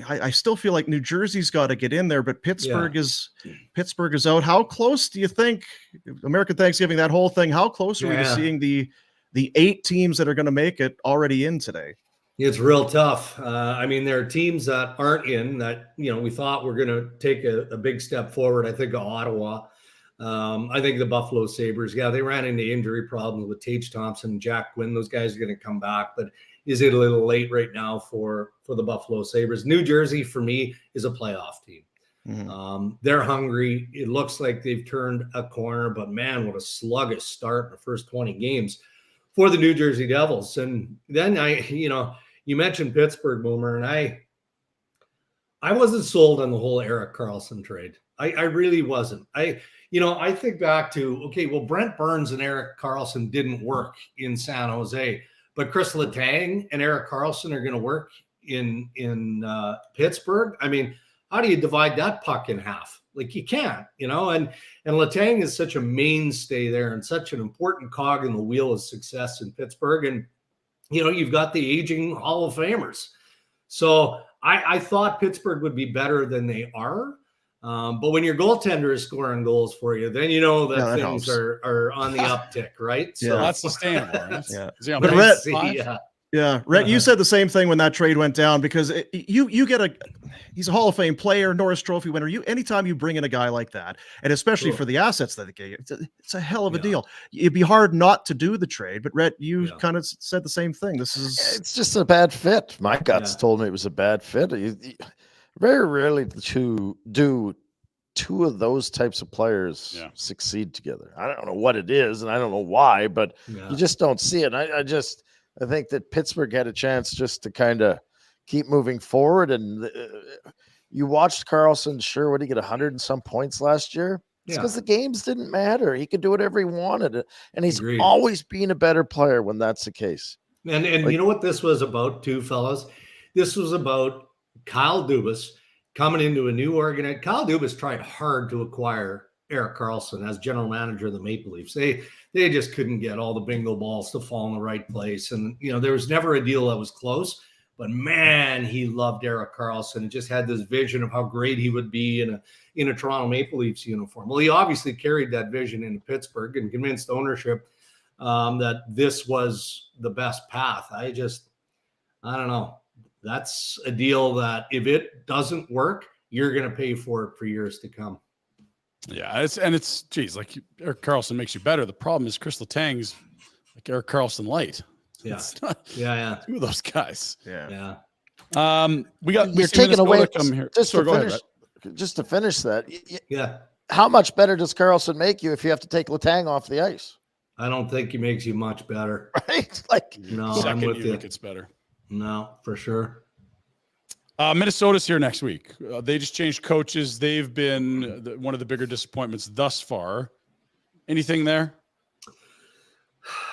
I still feel like New Jersey's got to get in there, but Pittsburgh is out. How close do you think American Thanksgiving, that whole thing, how close are we to seeing the 8 teams that are going to make it already in today? It's real tough. There are teams that aren't in that, we thought were going to take a big step forward. I think of Ottawa. I think the Buffalo Sabres, they ran into injury problems with Tage Thompson and Jack Quinn. Those guys are going to come back, but is it a little late right now for the Buffalo Sabres? New Jersey, for me, is a playoff team. Mm-hmm. They're hungry. It looks like they've turned a corner, but man, what a sluggish start in the first 20 games for the New Jersey Devils. And then you mentioned Pittsburgh, Boomer, and I wasn't sold on the whole Erik Karlsson trade. I really wasn't. I think back to, Brent Burns and Erik Karlsson didn't work in San Jose. But Chris Letang and Erik Karlsson are going to work in Pittsburgh. How do you divide that puck in half? Like, you can't, and Letang is such a mainstay there and such an important cog in the wheel of success in Pittsburgh. And, you've got the aging Hall of Famers. So I thought Pittsburgh would be better than they are. But when your goaltender is scoring goals for you, then that things are on the uptick, right? So that's sustainable, right? Rhett, you said the same thing when that trade went down, because you get he's a Hall of Fame player, Norris Trophy winner. Anytime you bring in a guy like that, and especially for the assets that they gave, it's a hell of a deal. It'd be hard not to do the trade, but Rhett, you kind of said the same thing. It's just a bad fit. My guts told me it was a bad fit. Very rarely do 2 of those types of players succeed together. I don't know what it is, and I don't know why, but you just don't see it. I think that Pittsburgh had a chance just to kind of keep moving forward. And you watched Karlsson, sure, what did he get, 100 and some points last year? It's because the games didn't matter. He could do whatever he wanted. And he's always been a better player when that's the case. And Like- you know what this was about too, fellas? This was about Kyle Dubas coming into a new organization. Kyle Dubas tried hard to acquire Erik Karlsson as general manager of the Maple Leafs. They just couldn't get all the bingo balls to fall in the right place. And, there was never a deal that was close. But, man, he loved Erik Karlsson and just had this vision of how great he would be in a Toronto Maple Leafs uniform. Well, he obviously carried that vision into Pittsburgh and convinced ownership that this was the best path. I don't know. That's a deal that if it doesn't work, you're going to pay for it for years to come. Yeah, geez, like Erik Karlsson makes you better. The problem is Chris Letang's like Erik Karlsson light. Yeah. It's not Yeah. two of those guys. Yeah. You're taking away come here. just Sorry, to go ahead, finish. Brett. Just to finish that, Yeah. how much better does Karlsson make you if you have to take Letang off the ice? I don't think he makes you much better. Right? Like, No, I'm Second with you you. think it's better. No, for sure. Minnesota's here next week. They just changed coaches. They've been one of the bigger disappointments thus far. Anything there?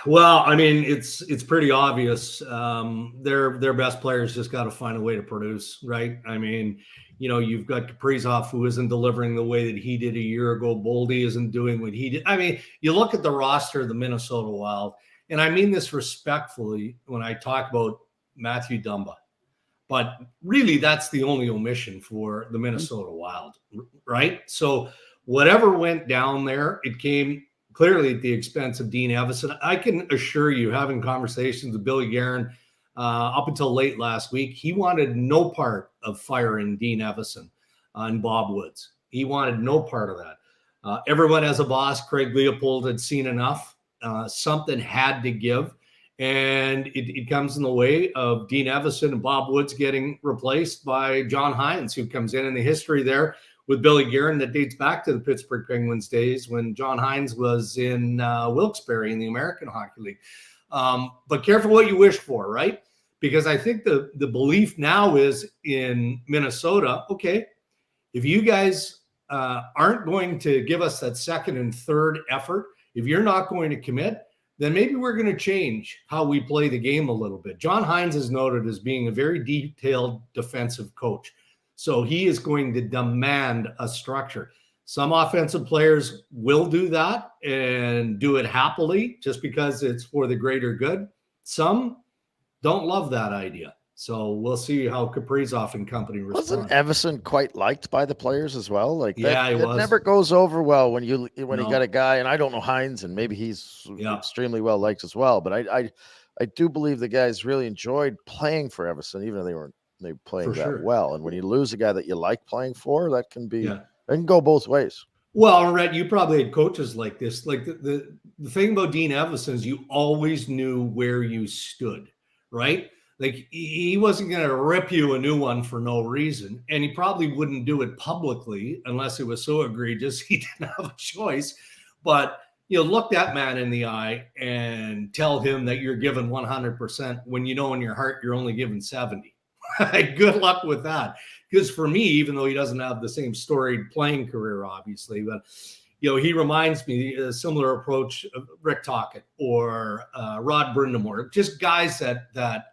Well, I mean, it's pretty obvious. Their best players just got to find a way to produce, right? I mean, you've got Kaprizov, who isn't delivering the way that he did a year ago. Boldy isn't doing what he did. I mean, you look at the roster of the Minnesota Wild, and I mean this respectfully when I talk about Matthew Dumba, but really that's the only omission for the Minnesota Wild, right? So whatever went down there, it came clearly at the expense of Dean Evason. I can assure you, having conversations with Billy Guerin up until late last week, he wanted no part of firing Dean Evason and Bob Woods. He wanted no part of that. Everyone has a boss. Craig Leopold had seen enough. Something had to give. And it comes in the way of Dean Evason and Bob Woods getting replaced by John Hines, who comes in the history there with Billy Guerin that dates back to the Pittsburgh Penguins days when John Hines was in Wilkes-Barre in the American Hockey League. But careful what you wish for, right? Because I think the belief now is in Minnesota, okay, if you guys aren't going to give us that second and third effort, if you're not going to commit, then maybe we're going to change how we play the game a little bit. John Hines is noted as being a very detailed defensive coach. So he is going to demand a structure. Some offensive players will do that and do it happily just because it's for the greater good. Some don't love that idea. So we'll see how Kaprizov and company respond. wasn't Evason quite liked by the players as well? Like, Yeah, he it was. never goes over well when you No. got a guy, and I don't know Hines, and maybe he's Yeah. extremely well liked as well. But I do believe the guys really enjoyed playing for Evason, even though they weren't playing For that sure. well. And when you lose a guy that you like playing for, that can be Yeah. it can go both ways. Well, Rhett, you probably had coaches like this. Like the thing about Dean Evason is you always knew where you stood, right? Like he wasn't going to rip you a new one for no reason. And he probably wouldn't do it publicly unless it was so egregious he didn't have a choice. But look that man in the eye and tell him that you're giving 100% when you know in your heart you're only giving 70. Good luck with that. Because for me, even though he doesn't have the same storied playing career, obviously, but he reminds me a similar approach of Rick Tocchet or Rod Brindamore, just guys that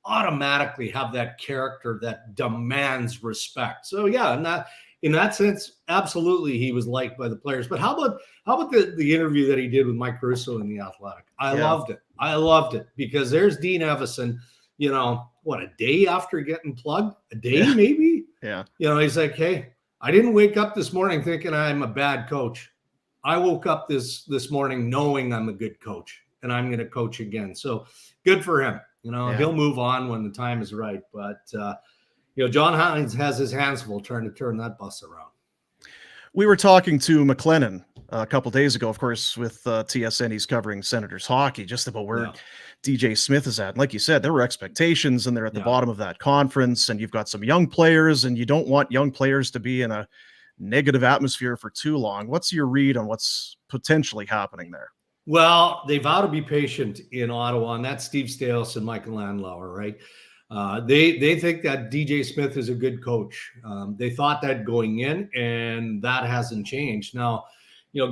automatically have that character that demands respect. So yeah, in that sense, absolutely, he was liked by the players. But how about the interview that he did with Mike Russo in The Athletic? I loved it because there's Dean Evason. A day after getting plugged, a day maybe. Yeah. He's like, hey, I didn't wake up this morning thinking I'm a bad coach. I woke up this morning knowing I'm a good coach and I'm going to coach again. So good for him. He'll move on when the time is right. But, John Hines has his hands full trying to turn that bus around. We were talking to McLennan a couple days ago, of course, with TSN. He's covering Senators hockey, just about where DJ Smith is at. And like you said, there were expectations and they're at the bottom of that conference, and you've got some young players, and you don't want young players to be in a negative atmosphere for too long. What's your read on what's potentially happening there? Well, they vow to be patient in Ottawa, and that's Steve Staios and Michael Landauer, right? They think that DJ Smith is a good coach. They thought that going in, and that hasn't changed. Now,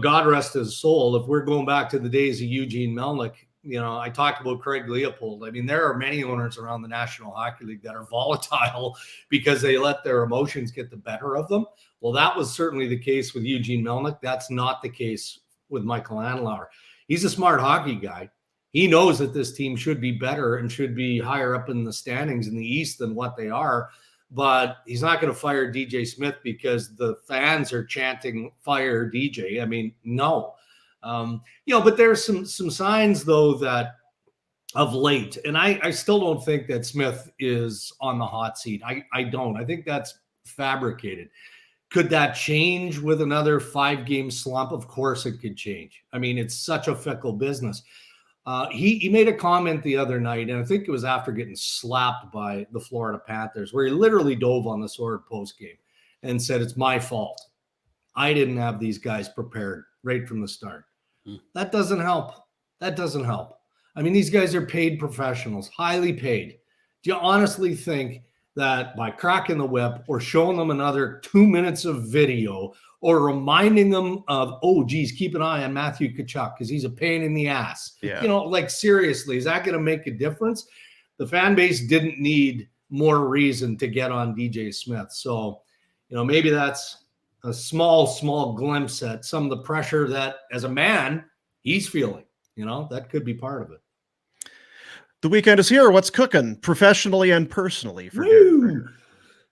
God rest his soul. If we're going back to the days of Eugene Melnick, I talked about Craig Leopold. I mean, there are many owners around the National Hockey League that are volatile because they let their emotions get the better of them. Well, that was certainly the case with Eugene Melnyk. That's not the case with Michael Andlauer. He's a smart hockey guy. He knows that this team should be better and should be higher up in the standings in the East than what they are. But he's not going to fire DJ Smith because the fans are chanting fire DJ. I mean, no. But there's some signs though that of late, and I still don't think that Smith is on the hot seat. I don't. I think that's fabricated. Could that change with another 5-game slump? Of course it could change. I mean, it's such a fickle business. He made a comment the other night, and I think it was after getting slapped by the Florida Panthers, where he literally dove on the sword post game and said, "It's my fault. I didn't have these guys prepared right from the start." That doesn't help. That doesn't help. I mean, these guys are paid professionals, highly paid. Do you honestly think that by cracking the whip or showing them another 2 minutes of video or reminding them of, oh, geez, keep an eye on Matthew Tkachuk because he's a pain in the ass. Yeah. Seriously, is that going to make a difference? The fan base didn't need more reason to get on DJ Smith. So, maybe that's a small glimpse at some of the pressure that as a man he's feeling. That could be part of it. The weekend is here. What's cooking professionally and personally for Darren?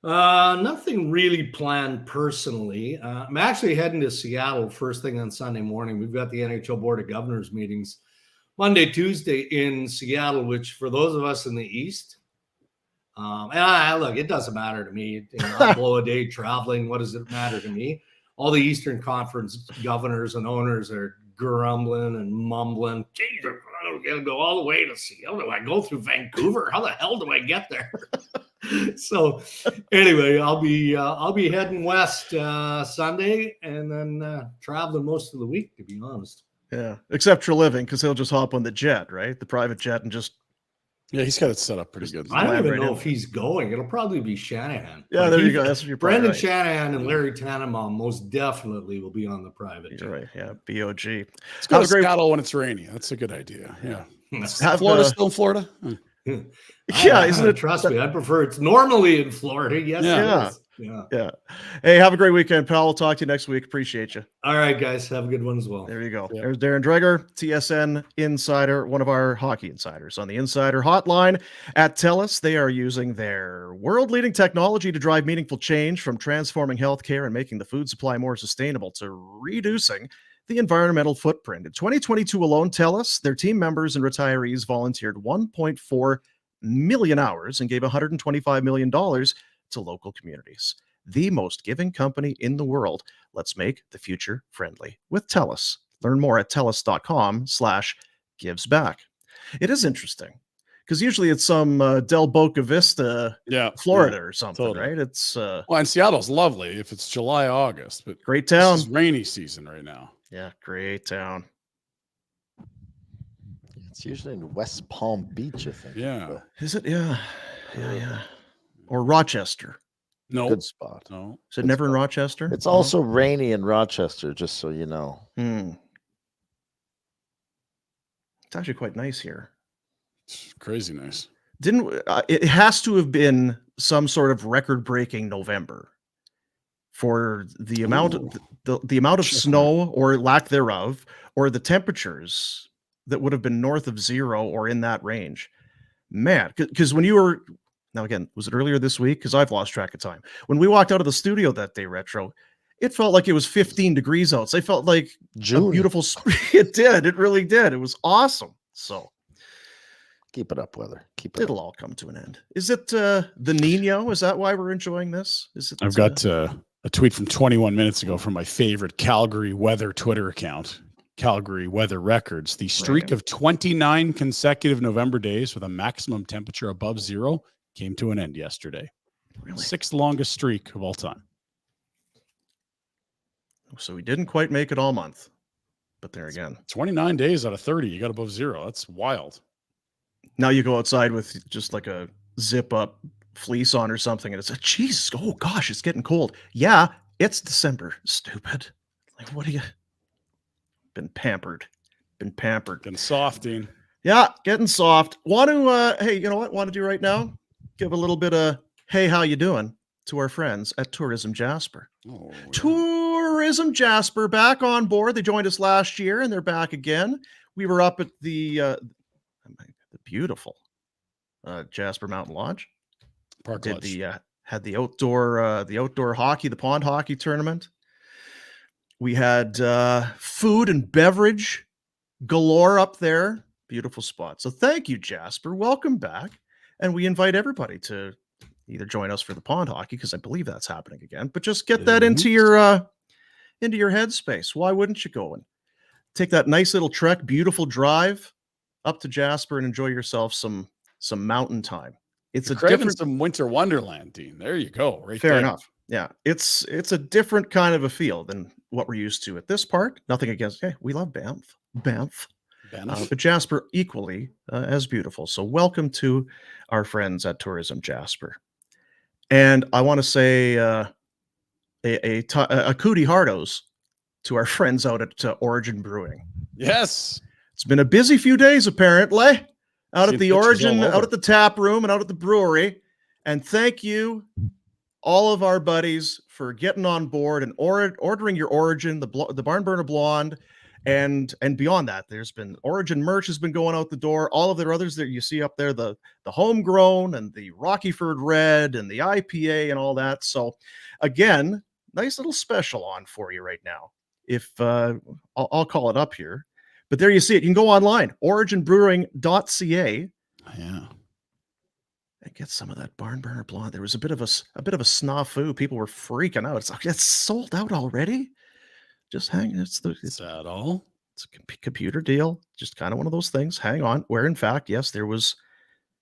Nothing really planned personally. I'm actually heading to Seattle first thing on Sunday morning. We've got the NHL Board of Governors meetings Monday, Tuesday in Seattle, which for those of us in the East, look, it doesn't matter to me. I blow a day traveling. What does it matter to me? All the Eastern Conference governors and owners are grumbling and mumbling. Geez, I'm going to go all the way to Seattle. Do I go through Vancouver? How the hell do I get there? So anyway, I'll be heading west Sunday and then traveling most of the week, to be honest. Yeah, except for living, because he'll just hop on the jet, right? The private jet, and just he's got it set up pretty good. I don't even know if he's going. It'll probably be Shanahan. Yeah, there you go. That's what you're probably Brendan right. Shanahan and Larry Tannenbaum most definitely will be on the private jet. You're right. Yeah, BOG. Let's go to Seattle when it's rainy. That's a good idea. Yeah. Florida still in Florida? Yeah, isn't it? Trust me, I prefer it's normally in Florida. Yes, Yeah. it is. Yeah. Hey, have a great weekend, pal. We'll talk to you next week. Appreciate you. All right, guys. Have a good one as well. There you go. Yeah. There's Darren Dreger, TSN Insider, one of our hockey insiders on the Insider Hotline at TELUS. They are using their world-leading technology to drive meaningful change, from transforming healthcare and making the food supply more sustainable to reducing the environmental footprint. In 2022 alone, TELUS, their team members and retirees volunteered 1.4 million hours and gave $125 million to local communities. The most giving company in the world. Let's make the future friendly with TELUS. Learn more at TELUS.com/givesback. It is interesting because usually it's some Del Boca Vista, Florida or something, totally. Right? It's and Seattle's lovely if it's July, August, but great town. This is rainy season right now. Yeah, great town. It's usually in West Palm Beach, I think. Yeah. Is it? Yeah. Or Rochester. No. Good spot. No. Is it never in Rochester? It's also rainy in Rochester, just so you know. It's actually quite nice here. It's crazy nice. It has to have been some sort of record-breaking November for the amount of the amount of snow or lack thereof, or the temperatures that would have been north of zero or in that range. Man, because when you were, now again, was it earlier this week? Because I've lost track of time. When we walked out of the studio that day, Retro, it felt like it was 15 degrees out. So I felt like June. A beautiful spring. It did. It really did. It was awesome. So keep it up, weather. Keep it. It'll all come to an end. Is it the Nino? Is that why we're enjoying this? Is it? I've got a tweet from 21 minutes ago from my favorite Calgary weather Twitter account, Calgary Weather Records. The streak of 29 consecutive November days with a maximum temperature above zero came to an end yesterday. Really? 6th longest streak of all time. So we didn't quite make it all month. But there again, 29 days out of 30, you got above zero. That's wild. Now you go outside with just like a zip up fleece on or something, and it's like, geez, oh gosh, it's getting cold. Yeah, it's December, stupid. Like, what are you? Been pampered. Been softing. Yeah, getting soft. Want to, hey, you know what? Want to do right now? Give a little bit of, hey, how you doing to our friends at Tourism Jasper. Oh, yeah. Tourism Jasper back on board. They joined us last year and they're back again. We were up at the beautiful Jasper Mountain Lodge. Park Did Lodge. had the outdoor hockey, the pond hockey tournament. We had food and beverage galore up there. Beautiful spot. So thank you, Jasper. Welcome back. And we invite everybody to either join us for the pond hockey, because I believe that's happening again, but just get that into your headspace. Why wouldn't you go and take that nice little trek, beautiful drive up to Jasper and enjoy yourself some mountain time. It's You're a craving different some winter wonderland, Dean. There you go. Right fair there. enough. Yeah, it's a different kind of a feel than what we're used to at this part. Nothing against, hey, we love Banff. Banff. But Jasper equally as beautiful. So welcome to our friends at Tourism Jasper. And I want to say a cootie hardos to our friends out at Origin Brewing. Yes. It's been a busy few days, apparently, out Seen at the pictures Origin, all over. out at the tap room and out at the brewery. And thank you, all of our buddies, for getting on board and ordering your Origin, the Barn Burner Blonde, and beyond that. There's been Origin merch has been going out the door. All of their others that you see up there, the homegrown and the Rockyford Red and the IPA and all that. So again, nice little special on for you right now. If I'll call it up here, but there you see it. You can go online, originbrewing.ca. Yeah. And get some of that Barn Burner Blonde. There was a bit of a snafu. People were freaking out. It's like, it's sold out already. Just hang. Is that all? It's a computer deal. Just kind of one of those things. Hang on. Where in fact, yes, there was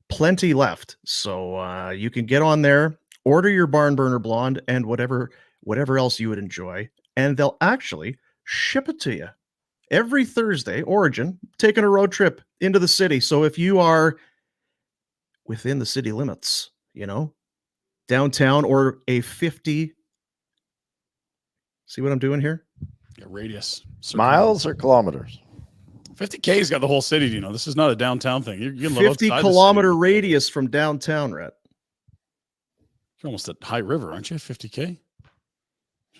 plenty left. So you can get on there, order your Barn Burner Blonde and whatever else you would enjoy, and they'll actually ship it to you every Thursday. Origin taking a road trip into the city. So if you are within the city limits, downtown or a 50. See what I'm doing here? Yeah, radius. Miles or kilometers? 50K's got the whole city. This is not a downtown thing. You can live 50 outside kilometer the city. radius from downtown, Rhett. You're almost at High River, aren't you? 50K.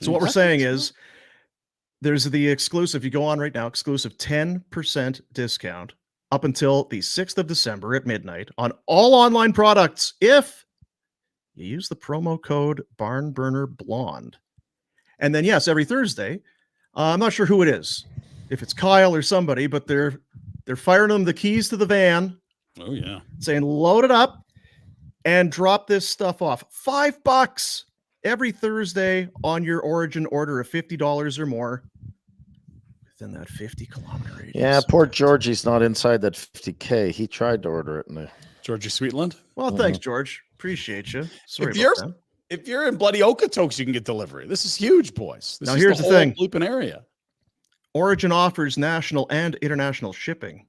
So what we're saying is there's the exclusive, you go on right now, exclusive 10% discount up until the 6th of December at midnight on all online products if you use the promo code BarnBurnerBlonde. And then, yes, every Thursday, I'm not sure who it is, if it's Kyle or somebody, but they're firing them the keys to the van. Oh, yeah. Saying, load it up and drop this stuff off. $5 every Thursday on your Origin order of $50 or more within that 50 kilometer radius. Yeah, poor Georgie's not inside that 50K. He tried to order it. Georgie Sweetland. Well, thanks, George. Appreciate you. Sorry If about you're- that. If you're in bloody Okotoks, you can get delivery. This is huge, boys. This Now, is here's the whole thing. Blooping area. Origin offers national and international shipping.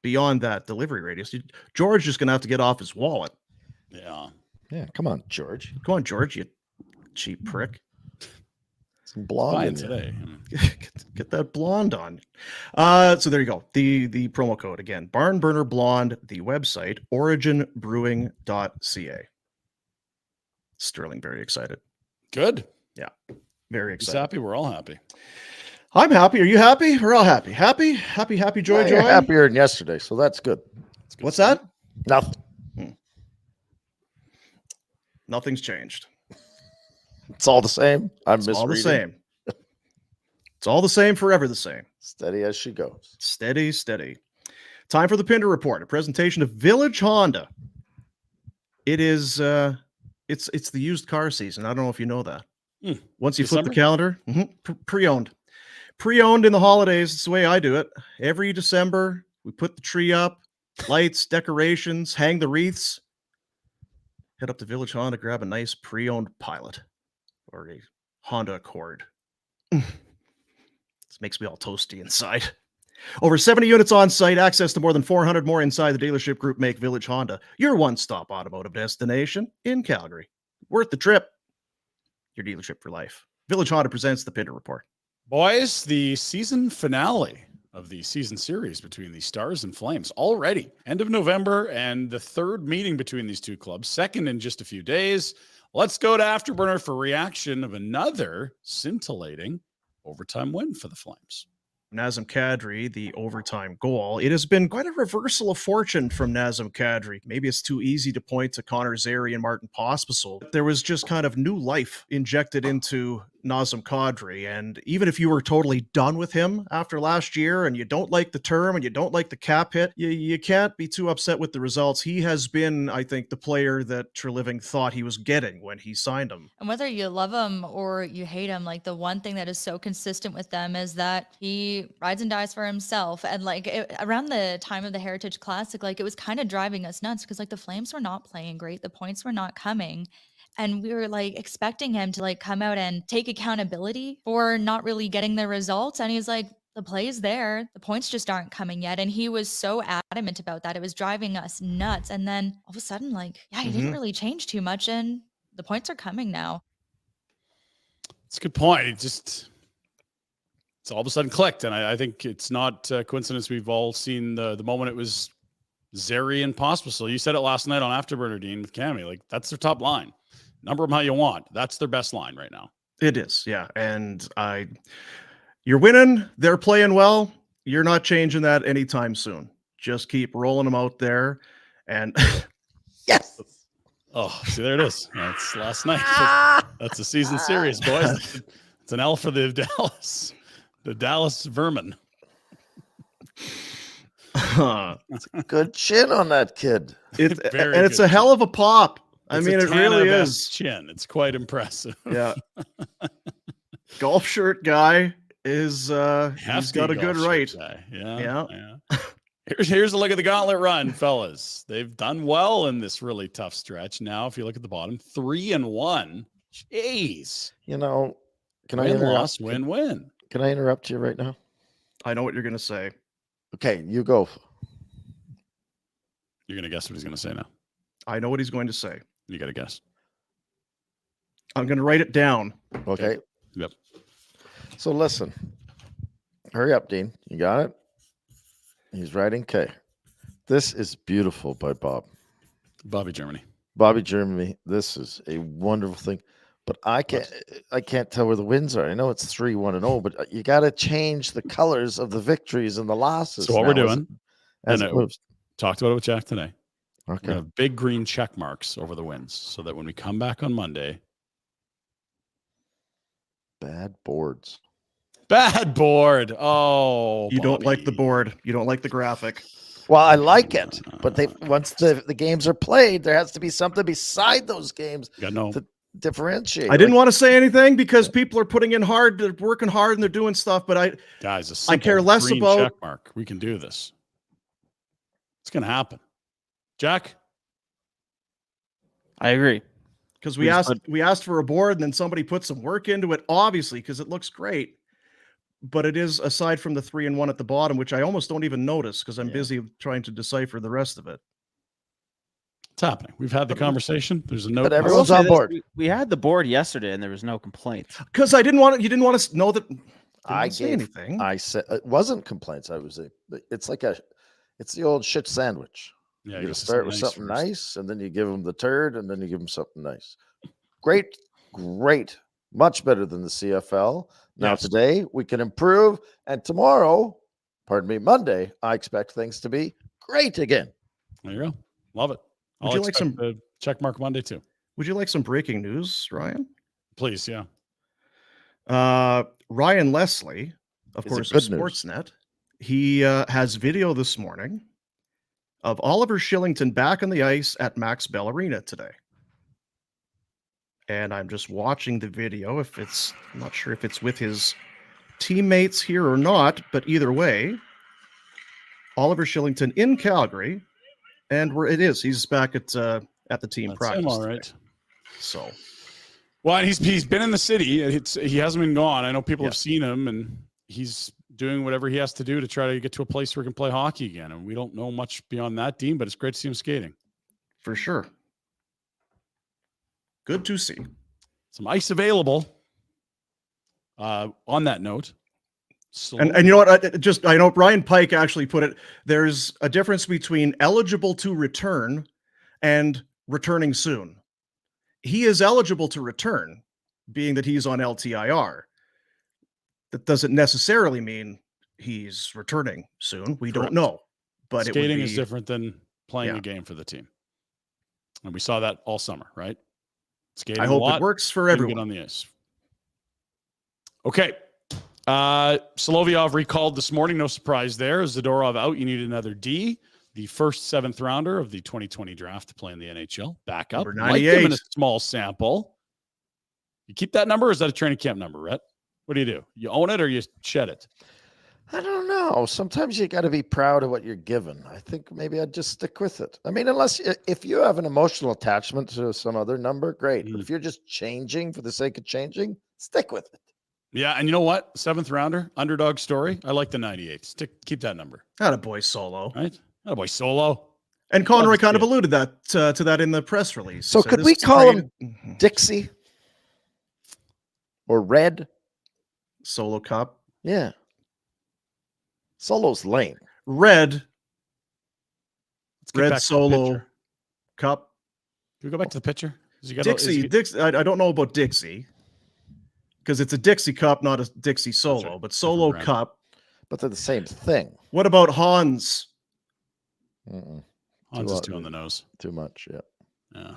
Beyond that delivery radius, George is going to have to get off his wallet. Yeah. Yeah, come on, George. Come on, George, you cheap prick. Some blonde Fine in you. today. Get that blonde on. So there you go. The promo code again, Barn Burner Blonde, the website, originbrewing.ca. Sterling, very excited. Good. Very He's excited. happy. We're all happy. I'm happy. Are you happy? We're all happy. Happy, joy, Yeah, joy. you're happier than yesterday, so that's good. It's good What's stuff. that? Nothing. Nothing's changed. It's all the same. I'm It's all the misreading. same. It's all the same, forever the same. Steady as she goes. Steady, steady. Time for the Pinder Report, a presentation of Village Honda. It is it's the used car season. I don't know if you know that. Once you flip the December? calendar, pre-owned. Pre-owned in the holidays. It's the way I do it. Every December, we put the tree up, lights, decorations, hang the wreaths. Head up to Village Honda, grab a nice pre-owned Pilot or a Honda Accord. This makes me all toasty inside. Over 70 units on site, access to more than 400 more inside the dealership group make Village Honda your one-stop automotive destination in Calgary. Worth the trip. Your dealership for life. Village Honda presents the Pinder Report. Boys, the season finale of the season series between the Stars and Flames already. End of November, and the third meeting between these two clubs, second in just a few days. Let's go to Afterburner for reaction of another scintillating overtime win for the Flames. Nazem Kadri, the overtime goal. It has been quite a reversal of fortune from Nazem Kadri. Maybe it's too easy to point to Connor Zary and Martin Pospisil. There was just kind of new life injected into Nazem Kadri, and even if you were totally done with him after last year and you don't like the term and you don't like the cap hit, you can't be too upset with the results. He has been, I think, the player that Treliving thought he was getting when he signed him. And whether you love him or you hate him, like the one thing that is so consistent with them is that he rides and dies for himself. And around the time of the Heritage Classic, like it was kind of driving us nuts because like the Flames were not playing great. The points were not coming. And we were like expecting him to like come out and take accountability for not really getting the results. And he's like, the play's there. The points just aren't coming yet. And he was so adamant about that. It was driving us nuts. And then all of a sudden, like, yeah, he didn't really change too much. And the points are coming now. It's a good point. It's all of a sudden clicked. And I think it's not a coincidence. We've all seen the moment it was Zary and Pospisil. You said it last night on Afterburner, Dean, with Cammy. Like, that's their top line. Number them how you want. That's their best line right now. It is, yeah. And you're winning. They're playing well. You're not changing that anytime soon. Just keep rolling them out there. And Yes. Oh, see, there it is. That's last night. That's a season series, boys. It's an L for the Dallas Vermin. Good chin on that kid. It's a hell of a pop. I mean, it really is. Chin. It's quite impressive. Yeah. Golf shirt guy is he's got a good right. Yeah. Here's a look at the gauntlet run, fellas. They've done well in this really tough stretch. Now, if you look at the bottom, 3-1. Jeez. You know, can I win, interrupt? loss, win. Can I interrupt you right now? I know what you're going to say. Okay, you go. You're going to guess what he's going to say now. I know what he's going to say. You got to guess. I'm going to write it down. Okay. Yep. So listen. Hurry up, Dean. You got it? He's writing K. This is beautiful by Bob. Bobby Germany. Bobby Germany. This is a wonderful thing. But I can't tell where the wins are. I know it's 3-1-0, but you got to change the colors of the victories and the losses. So what we're doing, as it moves. Talked about it with Jack today. Okay. We're going to have big green check marks over the wins so that when we come back on Monday. Bad boards. Bad board. Oh, you don't like the board. You don't like the graphic. Well, I like it, but once the games are played, there has to be something beside those games to differentiate. I didn't want to say anything because people are putting in hard, they're working hard, and they're doing stuff. But I care less about check mark. We can do this. It's going to happen. Jack, I agree. Because we asked for a board, and then somebody put some work into it, obviously, because it looks great. But it is aside from the 3-1 at the bottom, which I almost don't even notice because I'm busy trying to decipher the rest of it. It's happening. We've had the conversation. There's a note. But everyone's on board. We had the board yesterday, and there was no complaints. Because you didn't want to know that I say anything. I said it wasn't complaints. It's the old shit sandwich. Yeah, you start with something nice, and then you give them the turd, and then you give them something nice. Great, much better than the CFL. Now today we can improve, and tomorrow, Monday, I expect things to be great again. There you go. Love it. Would you like some check mark Monday too? Would you like some breaking news, Ryan? Please, yeah. Ryan Leslie, of course, of Sportsnet, he has video this morning of Oliver Kylington back on the ice at Max Bell Arena today. And I'm just watching the video. I'm not sure if it's with his teammates here or not, but either way, Oliver Kylington in Calgary, and it is. He's back at the team practice. All right. Today. So, well, and he's been in the city. He hasn't been gone. I know people have seen him, and he's doing whatever he has to do to try to get to a place where he can play hockey again. And we don't know much beyond that, Dean, but it's great to see him skating. For sure. Good to see. Some ice available. On that note, And you know what? I know Brian Pike actually put it. There's a difference between eligible to return and returning soon. He is eligible to return, being that he's on LTIR. That doesn't necessarily mean he's returning soon. We Correct. don't know. But skating it would is different than playing Yeah. a game for the team. And we saw that all summer, right? Skating I a hope lot, it works for didn't everyone. get on the ice. Okay. Solovyov recalled this morning. No surprise there. Zadorov out. You need another D. The first 7th rounder of the 2020 draft to play in the NHL. Back up. Number Like him in 98. a small sample. You keep that number, or is that a training camp number, Rhett? What do? You own it or you shed it? I don't know. Sometimes you got to be proud of what you're given. I think maybe I'd just stick with it. I mean, if you have an emotional attachment to some other number, great. But if you're just changing for the sake of changing, stick with it. Yeah, and you know what? 7th rounder, underdog story. I like the 98. Keep that number. Attaboy Solo. Right? Attaboy Solo. And Conroy Love to kind of see it. alluded to that in the press release. So He said could this we is call great. him Dixie or Red? Solo Cup? Yeah. Solo's lame. Red Let's get back to the Solo picture. Cup. Can we go back to the picture? Dixie. I don't know about Dixie because it's a Dixie Cup, not a Dixie Solo, right. but Solo brand. Cup. But they're the same thing. What about Hans? Mm-mm, Hans is Too too on the nose. too much. Yeah. Yeah.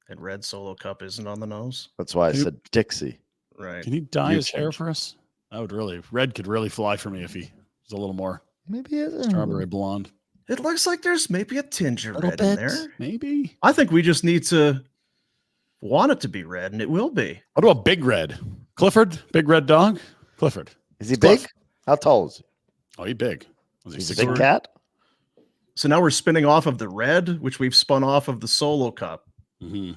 And Red Solo Cup isn't on the nose, That's why I You- said Dixie. right? Can he dye You his hair change. for us? That would really, red could really fly for me if he was a little more Maybe it's strawberry blonde. It looks like there's maybe a tinge of Little red in bit, there. maybe. I think we just need to want it to be red, and it will be. What about Big Red? Clifford, Big Red Dog? Clifford. Is he Cliff. big? How tall is he? Oh, he big. Was he He's a 6'4"? big cat. So now we're spinning off of the red, which we've spun off of the Solo Cup. Mm-hmm.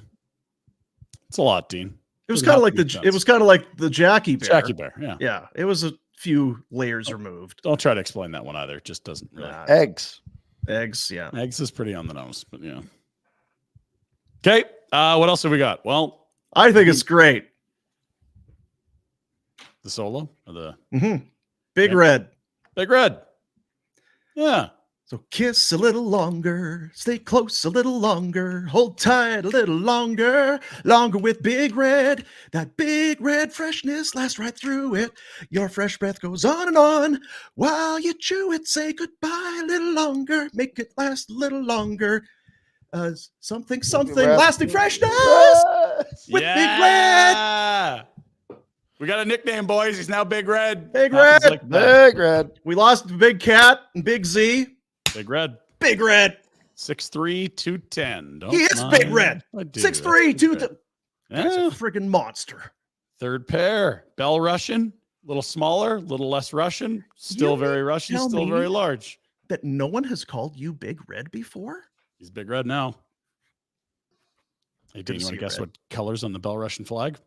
It's a lot, Dean. It was Doesn't kind of have like to the make it was sense. kind of like the Jackie Bear. Jackie Bear, yeah. Yeah, it was a few layers removed. Don't try to explain that one either. It just doesn't really. Nah, Eggs. eggs, yeah. Eggs is pretty on the nose, but yeah. Okay. What else have we got? Well, I think it's great. the Solo or the Big Yeah. Red. Big Red. Yeah. So kiss a little longer, stay close a little longer, hold tight a little longer, longer with Big Red. That Big Red freshness lasts right through it. Your fresh breath goes on and on while you chew it. Say goodbye a little longer, make it last a little longer. Something, Red. lasting freshness with Big Red. Yeah. We got a nickname, boys. He's now Big Red. Big Happens Red. like that. Big Red. We lost Big Cat and Big Z. Big Red. Big Red. 6'3", 210. Don't He is mind Big Red. if I do. 6'3", That's pretty 2. good. He's a Yeah. friggin' monster. Third pair. Bell Russian. A little smaller, a little less Russian. Still You very mean Russian. tell Still me- very large. That no one has called you Big Red before? He's Big Red now. Hey, Good Dean, to you want see to guess red. what colors on the Bell Russian flag?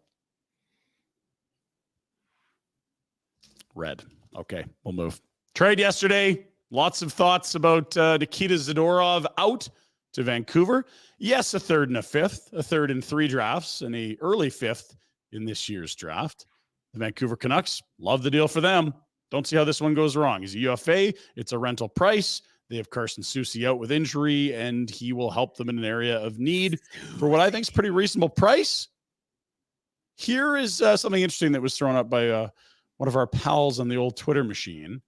Red. Okay, we'll move. Trade yesterday. Lots of thoughts about Nikita Zadorov out to Vancouver. Yes, a third and a fifth, a third in 3 drafts, and a early fifth in this year's draft. The Vancouver Canucks, love the deal for them. Don't see how this one goes wrong. He's a UFA. It's a rental price. They have Carson Soucy out with injury, and he will help them in an area of need for what I think is pretty reasonable price. Here is something interesting that was thrown up by one of our pals on the old Twitter machine.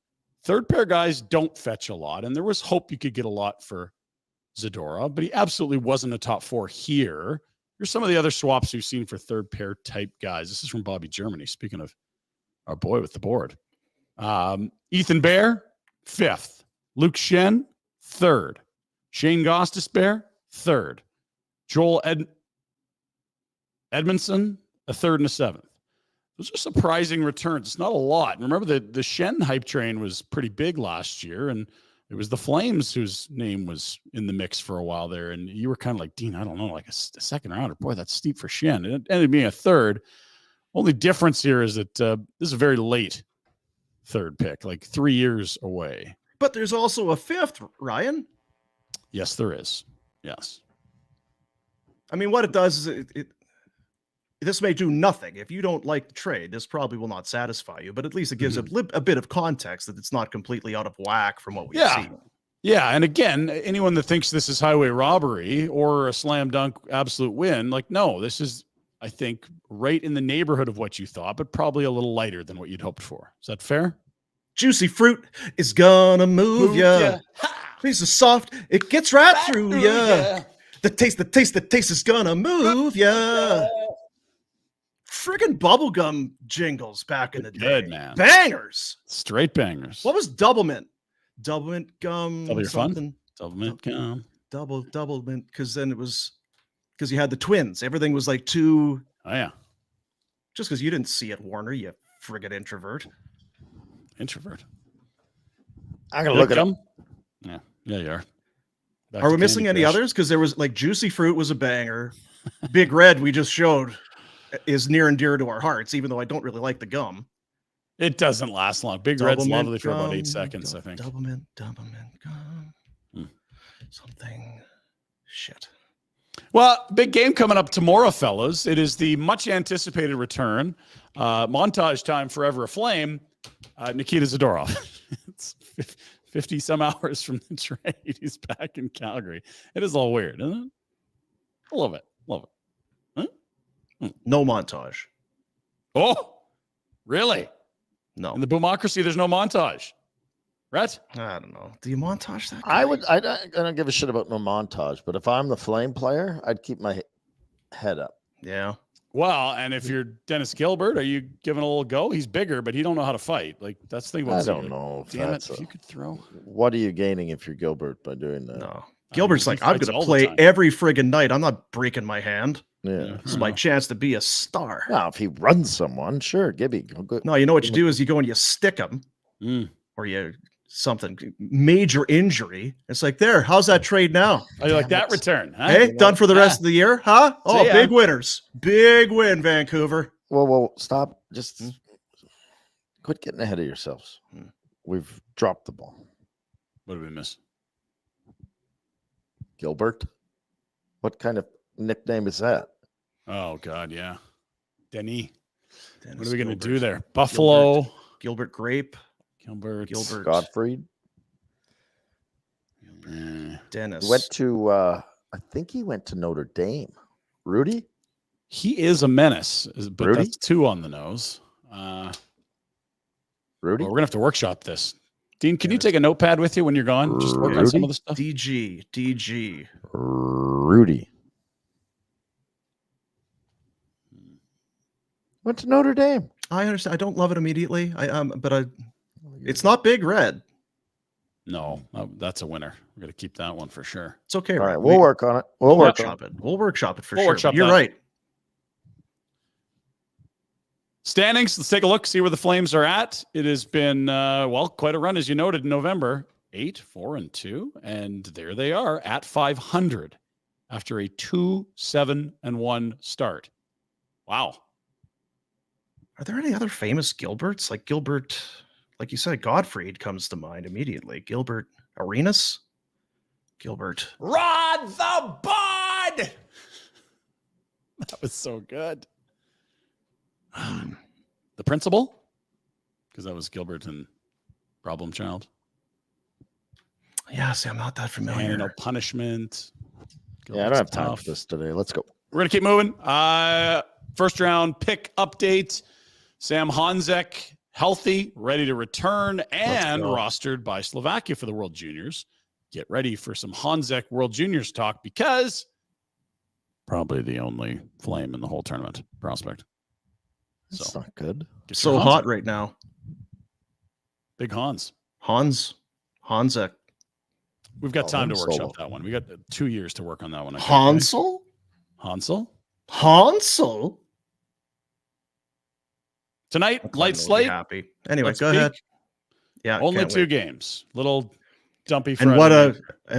Third pair guys don't fetch a lot, and there was hope you could get a lot for Zadorov, but he absolutely wasn't a top 4 here. Here's some of the other swaps we've seen for third pair type guys. This is from Bobby Germany, speaking of our boy with the board. Ethan Bear, 5th. Luke Shen, 3rd. Shane Gostisbehere, 3rd. Joel Edmondson, a 3rd and a 7th. Those are surprising returns. It's not a lot. Remember, the Shen hype train was pretty big last year, and it was the Flames whose name was in the mix for a while there. And you were kind of like, Dean, I don't know, like a second rounder. Boy, that's steep for Shen. And it ended up being a 3rd. Only difference here is that this is a very late 3rd pick, like 3 years away. But there's also a 5th, Ryan. Yes, there is. Yes. I mean, what it does is this may do nothing. If you don't like the trade, this probably will not satisfy you, but at least it gives a bit of context that it's not completely out of whack from what we've seen. Yeah. And again, anyone that thinks this is highway robbery or a slam dunk absolute win, like, no, this is, I think, right in the neighborhood of what you thought, but probably a little lighter than what you'd hoped for. Is that fair? Juicy fruit is gonna move ya. Piece of soft, it gets right through ya. The taste is gonna move ya. Friggin' bubblegum jingles back in the day. Good, man. Bangers. Straight bangers. What was double mint? Double mint gum. Double your fun? something. Double mint gum. Double mint, because then it was because you had the twins. Everything was like two. Oh, yeah. Just because you didn't see it, Warner, you friggin' introvert. Introvert. I'm gonna look at them. Yeah, you are. Back Are to we missing Candy any Crush. others? Because there was like Juicy Fruit was a banger. Big Red, we just showed, is near and dear to our hearts, even though I don't really like the gum. It doesn't last long. Big Double Red's mint lovely for about 8 gum, seconds, I think. Double mint gum. Hmm. Something. Shit. Well, big game coming up tomorrow, fellas. It is the much anticipated return. Montage time, forever a flame. Nikita Zadorov. It's 50 some hours from the trade. He's back in Calgary. It is all weird, isn't it? I love it. Love it. Huh? No montage. Oh, really? No. In the boomocracy, there's no montage. Right? I don't know. Do you montage that? I don't give a shit about no montage, but if I'm the Flame player, I'd keep my head up. Yeah. Well, and if you're Dennis Gilbert, are you giving a little go? He's bigger, but he don't know how to fight. Like, that's the thing about I don't Zadorov. know. If Damn it, that's if you could throw. what are you gaining if you're Gilbert by doing that? No. Gilbert's he like, I'm fights going all to the play time. every friggin' night. I'm not breaking my hand. Yeah. This is my chance to be a star. Now, if he runs someone, sure, Gibby, go good. No, you know what you do is you go and you stick him, Mm. or you something major injury. It's like, there, how's that trade now? Oh, you like Damn that it. return? Huh? Hey, done for the rest of the year, huh? Oh, ya. big winners. Big win, Vancouver. Whoa, stop. Just quit getting ahead of yourselves. Hmm. We've dropped the ball. What did we miss? Gilbert? What kind of nickname is that? Oh, God, yeah. Denny. What Dennis are we going to Gilbert. do there? Buffalo. Gilbert Grape. Gilbert. Gilbert. Godfried? Dennis. Went to, I think he went to Notre Dame. Rudy? He is a menace, but Rudy? that's 2 on the nose. Rudy? Well, we're going to have to workshop this. Dean, can you Yes. take a notepad with you when you're gone? Just work on some Rudy? of the stuff. DG. Rudy. Went to Notre Dame. I understand. I don't love it immediately. It's not Big Red. No, that's a winner. We're going to keep that one for sure. It's okay. All right, Red. we'll work on it. We'll We'll work on workshop it. We'll workshop it for We'll sure. workshop You're that. right. Standings. Let's take a look, see where the Flames are at. It has been, quite a run, as you noted, in November. 8-4-2. And there they are at 500 after a 2-7-1 start. Wow. Are there any other famous Gilberts? Like Gilbert, like you said, Gottfried comes to mind immediately. Gilbert Arenas? Gilbert. Rod the Bud! That was so good. The principal? Because that was Gilbert and Problem Child. Yeah, see, I'm not that familiar. And no punishment. Yeah, I don't have time Tough. for this today. Let's go. We're going to keep moving. First round pick update. Sam Honzek, healthy, ready to return, and go. rostered by Slovakia for the World Juniors. Get ready for some Honzek World Juniors talk because probably the only Flame in the whole tournament prospect. That's So not good. get So your hot Honzek. right now. Big Hans. Hanzek. We've got time to Hans workshop Solo. that one. We got 2 years to work on that one. I think, Hansel? right? Hansel? Hansel? Tonight, Clinton light will be slate. happy. Anyway, Let's go ahead. peek. Yeah. Only can't 2 wait. games. Little dumpy And Friday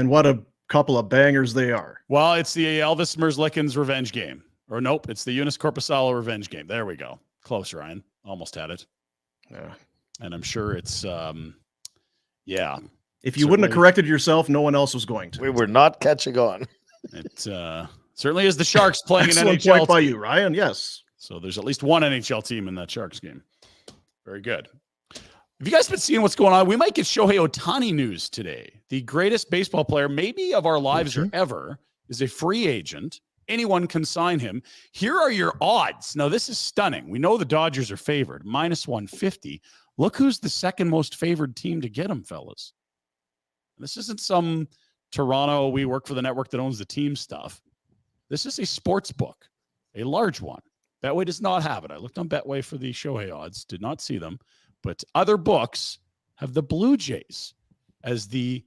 what night. a couple of bangers they are. Well, it's the Elvis Merzlikins revenge game. Or nope, it's the Eunice Corpusalo revenge game. There we go. Close, Ryan. Almost had it. Yeah. And I'm sure it's yeah. If you wouldn't have Certainly. corrected yourself, no one else was going to. We were not catching on. It certainly is the Sharks playing an Excellent NHL point by you, Ryan. Yes. So there's at least one NHL team in that Sharks game. Very good. Have you guys been seeing what's going on? We might get Shohei Ohtani news today. The greatest baseball player maybe of our lives or ever is a free agent. Anyone can sign him. Here are your odds. Now, this is stunning. We know the Dodgers are favored, -150. Look who's the second most favored team to get him, fellas. This isn't some Toronto, we work for the network that owns the team stuff. This is a sports book, a large one. Betway does not have it. I looked on Betway for the Shohei odds, did not see them. But other books have the Blue Jays as the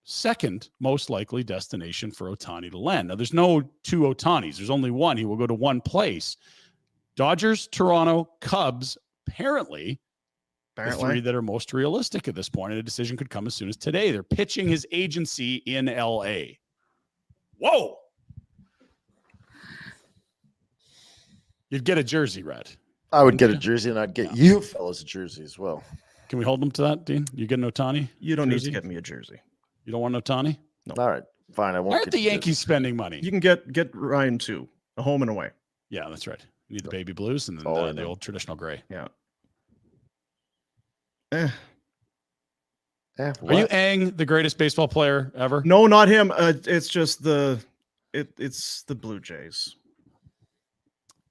second most likely destination for Ohtani to land. Now, there's no two Ohtanis. There's only one. He will go to one place. Dodgers, Toronto, Cubs, apparently the three that are most realistic at this point, and a decision could come as soon as today. They're pitching his agency in L.A. Whoa! You'd get a jersey, Red. I would get a jersey, and I'd get you fellas a jersey as well. Can we hold them to that, Dean? You get an Ohtani? You don't jersey? need to get me a jersey. You don't want an Ohtani? No. All right, fine. I won't. Why aren't get the you Yankees spending money? You can get Ryan too, a home and away. Yeah, that's right. You need the baby blues and then Oh, the old traditional gray. Yeah. Eh, Are you what? Ang, the greatest baseball player ever? No, not him. It's just it's the Blue Jays.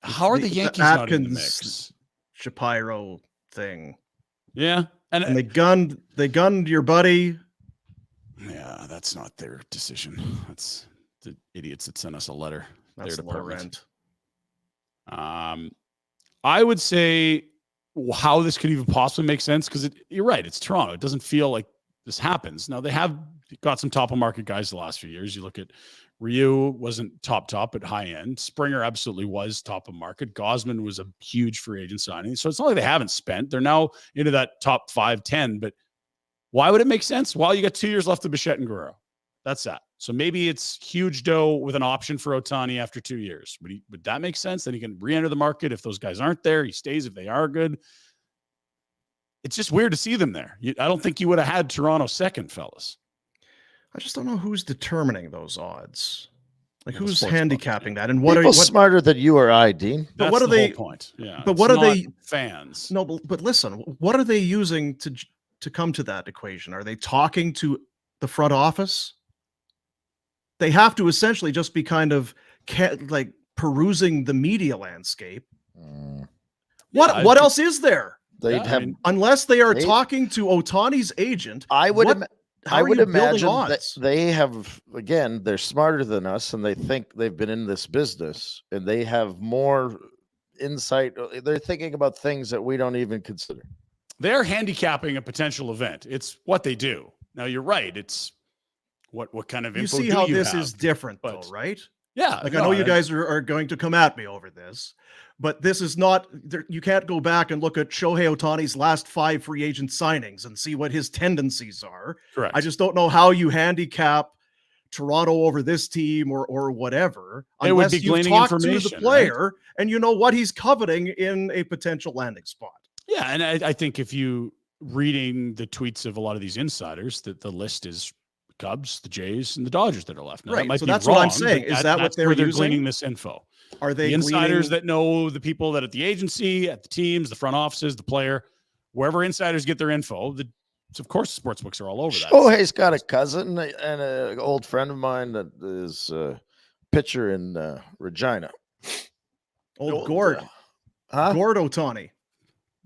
How are the the Yankees not in the Atkins- mix? Shapiro thing. Yeah. And they gunned your buddy. Yeah, that's not their decision. That's the idiots that sent us a letter. That's Their low department. rent. I would say how this could even possibly make sense, because you're right, it's Toronto. It doesn't feel like this happens. Now, they have got some top of market guys the last few years. You look at Ryu, wasn't top, but high end. Springer absolutely was top of market. Gosman was a huge free agent signing. So it's not like they haven't spent. They're now into that top 5-10. But why would it make sense? Well, you got 2 years left of Bichette and Guerrero. That's that. So maybe it's huge dough with an option for Ohtani after 2 years. Would that make sense? Then he can re-enter the market. If those guys aren't there, he stays if they are good. It's just weird to see them there. I don't think you would have had Toronto second, fellas. I just don't know who's determining those odds. Like, Well, the who's sports book, handicapping yeah. that? And what People are what? smarter than you or I, Dean? But That's what are the they? whole point? Yeah. But it's what are not they? fans? No, but listen. What are they using to come to that equation? Are they talking to the front office? They have to essentially just be kind of like perusing the media landscape. What else is there? They'd have. Unless they are They- talking to Ohtani's agent. I would. what- how I are would you building imagine that odds? they have, again, they're smarter than us, and they think they've been in this business, and they have more insight. They're thinking about things that we don't even consider. They're handicapping a potential event. It's what they do. Now, you're right. It's what kind of You info see do how you this have? is different, But- though, right? Yeah. Like, I know you guys are going to come at me over this, but this is not, you can't go back and look at Shohei Ohtani's last 5 free agent signings and see what his tendencies are. Correct. I just don't know how you handicap Toronto over this team or whatever, They would unless be you've gleaning talked to the information, player and you know what he's coveting in a potential landing spot. Yeah, and I think if you reading the tweets of a lot of these insiders, that the list is Cubs, the Jays, and the Dodgers that are left. Now, that Right, might so be that's what I'm wrong, saying. but Is that what that's they're where they're using? gleaning this info? Are they The insiders gleaning- that know the people that at the agency, at the teams, the front offices, the player, wherever insiders get their info, of course, the sports books are all over that. Shohei's got a cousin and an old friend of mine that is a pitcher in Regina. Old Gord, Huh? Gord Ohtani.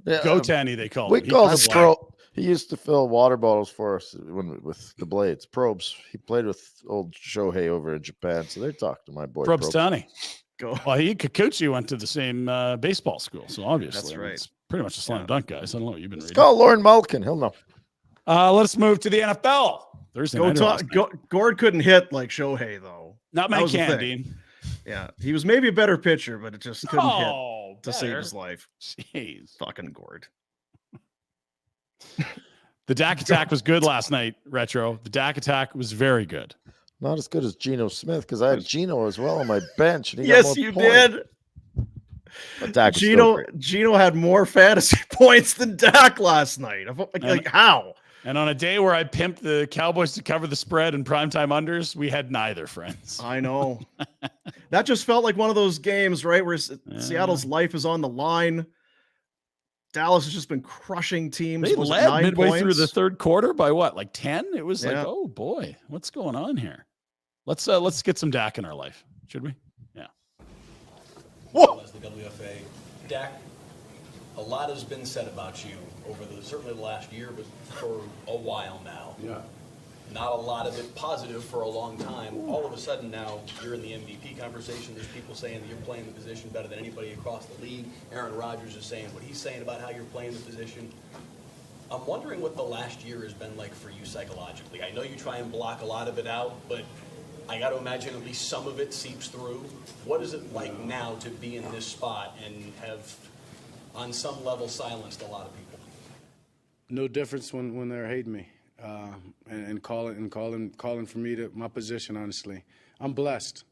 Yeah, Go Tanny, they call we him. call That's the why. pro. He used to fill water bottles for us with the blades, probes. He played with old Shohei over in Japan, so they talked to my boy. Probst Tanny. Go. Well, Kikuchi went to the same baseball school, so obviously That's right. it's pretty much a slam dunk, guys. I don't know what you've been Let's reading. call Lauren Malkin. He'll know. Let us move to the NFL. Thursday night. or last night. Gord couldn't hit like Shohei, though. Not that many was the can, thing. Dean. Yeah, he was maybe a better pitcher, but it just couldn't hit Oh, to save better. his life. Jeez. Fucking Gord. The Dak attack was good last night, Retro. The Dak attack was very good. Not as good as Geno Smith because I had Geno as well on my bench. And he got Yes, more you points. did. But Dak was still great. Gino had more fantasy points than Dak last night. Like how? And on a day where I pimped the Cowboys to cover the spread and primetime unders, we had neither, friends. I know. That just felt like one of those games, right, where Seattle's life is on the line. Dallas has just been crushing teams. They led 9 midway points? through the third quarter by what, like 10? It was like, Yeah. oh boy, what's going on here? Let's get some Dak in our life, should we? Yeah. Whoa. As the WFA, Dak, a lot has been said about you over certainly the last year, but for a while now. Yeah. Not a lot of it positive for a long time. All of a sudden now you're in the MVP conversation. There's people saying that you're playing the position better than anybody across the league. Aaron Rodgers is saying what he's saying about how you're playing the position. I'm wondering what the last year has been like for you psychologically. I know you try and block a lot of it out, but I got to imagine at least some of it seeps through. What is it like now to be in this spot and have, on some level, silenced a lot of people? No difference when they're hating me, and calling for me to my position. Honestly, I'm blessed.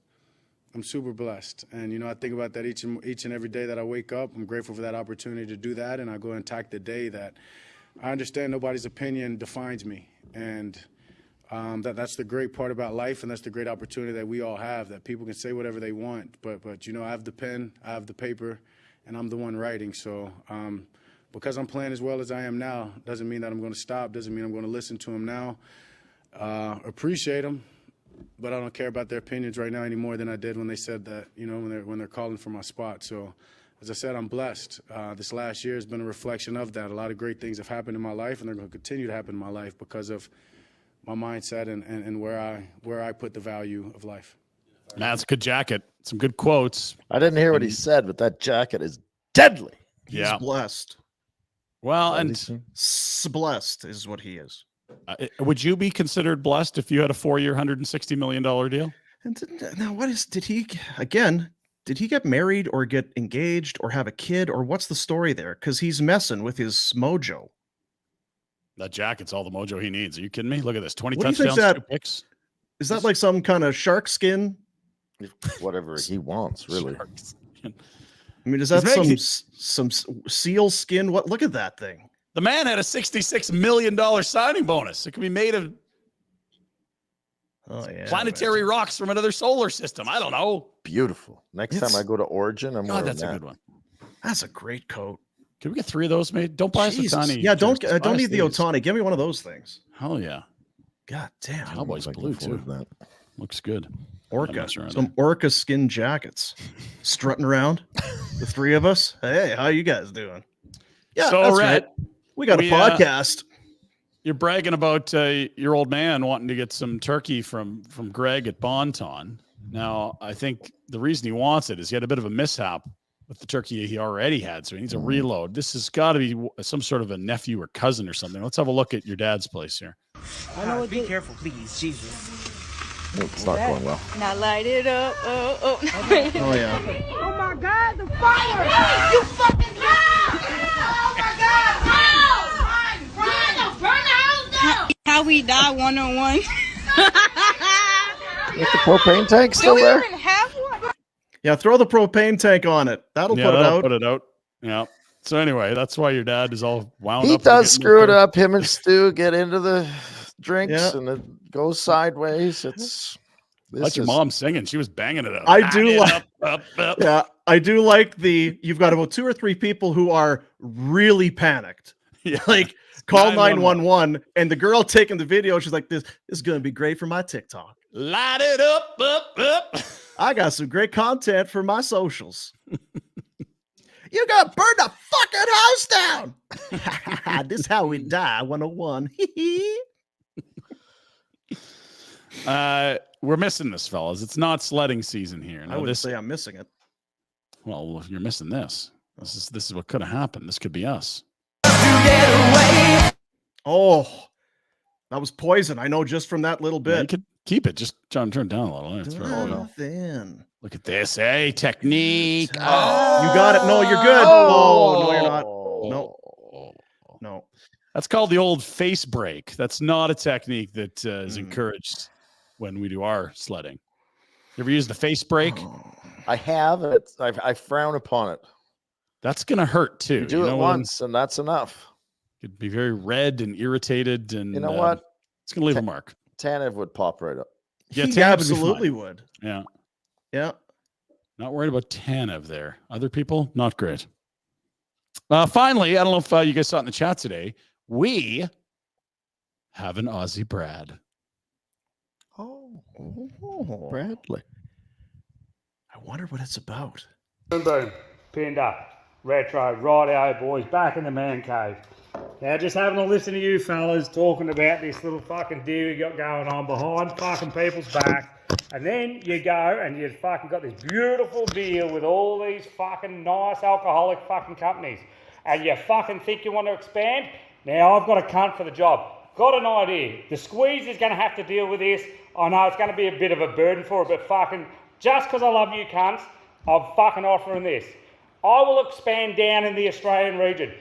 I'm super blessed, and I think about that each and every day that I wake up. I'm grateful for that opportunity to do that, and I go and attack the day that I understand nobody's opinion defines me, and that's the great part about life, and that's the great opportunity that we all have. That people can say whatever they want, but I have the pen, I have the paper, and I'm the one writing. So. Because I'm playing as well as I am now, doesn't mean that I'm going to stop, doesn't mean I'm going to listen to them now. Appreciate them, but I don't care about their opinions right now any more than I did when they said that, when they're calling for my spot. So, as I said, I'm blessed. This last year has been a reflection of that. A lot of great things have happened in my life, and they're going to continue to happen in my life because of my mindset and where I put the value of life. Man, it's a good jacket. Some good quotes. I didn't hear what he said, but that jacket is deadly. He's Yeah. blessed. Well, and Blessed is what he is. would you be considered blessed if you had a 4-year, $160 million deal? And now, did he get married or get engaged or have a kid, or what's the story there? Because he's messing with his mojo. That jacket's all the mojo he needs. Are you kidding me? Look at this. 20 What do you think touchdowns, that- 2 picks. Is that like some kind of shark skin? Whatever he wants, really. Sharks. I mean, is that He's some seal skin? What? Look at that thing. The man had a $66 million signing bonus. It could be made of Oh yeah, planetary rocks from another solar system. I don't know. Beautiful. Next time I go to Origin, I'm God, wearing that's that. a good one. That's a great coat. Can we get 3 of those made? Don't buy us a Jesus. Tani. Yeah, don't jersey. Buy don't us need the these. Otani. Give me one of those things. Hell yeah. God damn. Cowboys Looking blue forward too. to that. Looks good. Orca. mess around Some orca skin jackets. Strutting around. The 3 of us. Hey, how you guys doing? Yeah, So, that's Rhett, right. We got a podcast. You're bragging about your old man wanting to get some turkey from Greg at Bonton. Now, I think the reason he wants it is he had a bit of a mishap with the turkey he already had, so he needs a reload. This has got to be some sort of a nephew or cousin or something. Let's have a look at your dad's place here. Be careful, please, Jesus. It's not going well. Now light it up. Oh yeah. Oh my God, the fire! You fucking Oh my God! Run! Burn the house down! How we die 101. Is the propane tank Do still we there? even have one? Yeah, throw the propane tank on it. That'll put it that'll out. Put it out. Yeah. So anyway, that's why your dad is all wound He up. does screw it up. Him and Stu get into the drinks Yeah. and it goes sideways. It's That's your mom singing. She was banging it out. I do like. Up. Yeah, I do like you've got about 2 or 3 people who are really panicked. Yeah. Like call 911. 911 and the girl taking the video, she's like, this is going to be great for my TikTok. Light it up. I got some great content for my socials. You got to burn the fucking house down. This is how we die, 101. We're missing this, fellas. It's not sledding season here. I Now, wouldn't say I'm missing it. well, you're missing this. This is what could have happened. This could be us. Oh, that was poison. I know just from that little Yeah, you bit. could keep it. Just turn it down a little. That's right. Nothing. Look at this. Hey, technique. You got it. No, you're good. Oh, no, you're not. No. No. That's called the old face break. That's not a technique that is encouraged when we do our sledding. You ever use the face break? I have. I frown upon it. That's going to hurt too. You do know it what I'm- once, and that's enough. Could be very red and irritated, and You know what? It's going to leave a mark. Tanev would pop right up. Yeah, He Tanev absolutely would. would. Yeah. Yeah. Not worried about Tanev there. Other people, not great. Finally, I don't know if you guys saw it in the chat today. We have an Aussie Brad. Oh, Bradley. I wonder what it's about. Boom, boom. Pinder. Retro. Righto, boys. Back in the man cave. Now, just having a listen to you fellas talking about this little fucking deal you got going on behind fucking people's back. And then you go and you fucking got this beautiful deal with all these fucking nice alcoholic fucking companies. And you fucking think you want to expand? Now, I've got a cunt for the job. Got an idea. The squeeze is going to have to deal with this. I know it's going to be a bit of a burden for it, but fucking, just because I love you cunts, I'm fucking offering this. I will expand down in the Australian region.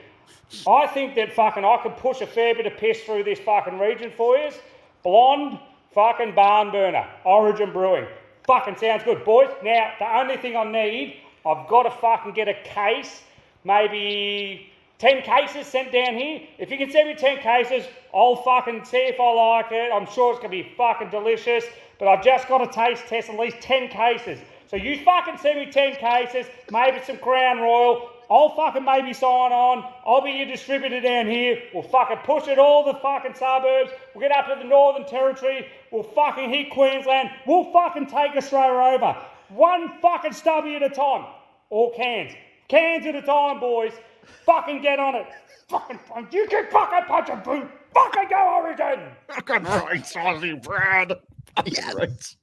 I think that fucking I could push a fair bit of piss through this fucking region for you. Blonde fucking barn burner. Origin Brewing. Fucking sounds good, boys. Now, the only thing I need, I've got to fucking get a case, maybe 10 cases sent down here. If you can send me 10 cases, I'll fucking see if I like it. I'm sure it's going to be fucking delicious, but I've just got to taste test at least 10 cases. So you fucking send me 10 cases, maybe some Crown Royal. I'll fucking maybe sign on. I'll be your distributor down here. We'll fucking push it all the fucking suburbs. We'll get up to the Northern Territory. We'll fucking hit Queensland. We'll fucking take Australia over. One fucking stubby at a time. Or cans. Cans at a time, boys. Fucking get on it. Fucking punch. You can fucking punch a boot. Fucking go Origin. Fucking right, Aussie Brad. Yes. Right.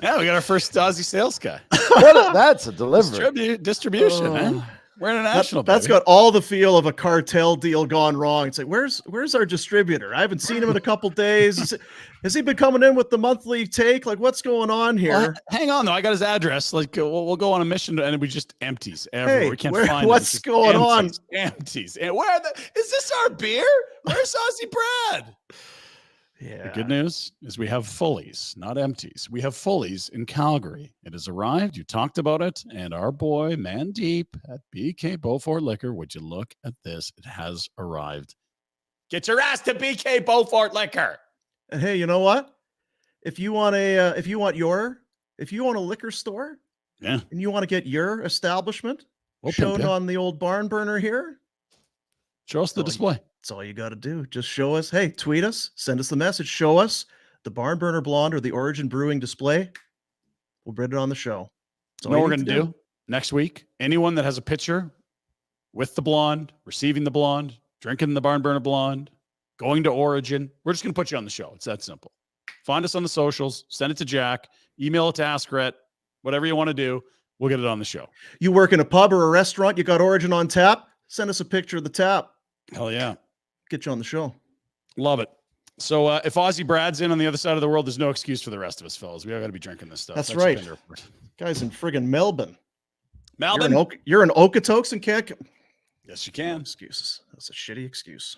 Yeah, we got our first Aussie sales guy. That's a delivery. Distribution, man. We're international. That's got all the feel of a cartel deal gone wrong. It's like, where's our distributor? I haven't seen him in a couple days. Has he been coming in with the monthly take? Like, what's going on here? Well, hang on, though. I got his address. Like, we'll go on a mission, and we just empties everywhere. Hey, we can't find what's going on? Empties. And where are is this our beer? Where's Aussie Brad? Yeah. The good news is we have fullies, not empties. We have fullies in Calgary. It has arrived. You talked about it. And our boy, Man Deep at BK Beaufort Liquor, would you look at this? It has arrived. Get your ass to BK Beaufort Liquor. And hey, you know what? If you want a liquor store, yeah, and you want to get your establishment We'll shown pimp you. on the old barn burner here, show us the display. That's all you got to do. Just show us. Hey, tweet us, send us the message. Show us the barn burner blonde or the Origin Brewing display. We'll bring it on the show. You know what we're going to do next week? Anyone that has a picture with the blonde, receiving the blonde, drinking the barn burner blonde, going to Origin, we're just going to put you on the show. It's that simple. Find us on the socials, send it to Jack, email it to AskRet, whatever you want to do. We'll get it on the show. You work in a pub or a restaurant, you got Origin on tap, send us a picture of the tap. Hell yeah. Get you on the show. Love it. So if Aussie Brad's in on the other side of the world, there's no excuse for the rest of us, fellas. We all got to be drinking this stuff. That's right. Pinder Report. Guys in friggin' Melbourne. Melbourne? You're in Okotoks and can't. Yes, you can. No excuses. That's a shitty excuse.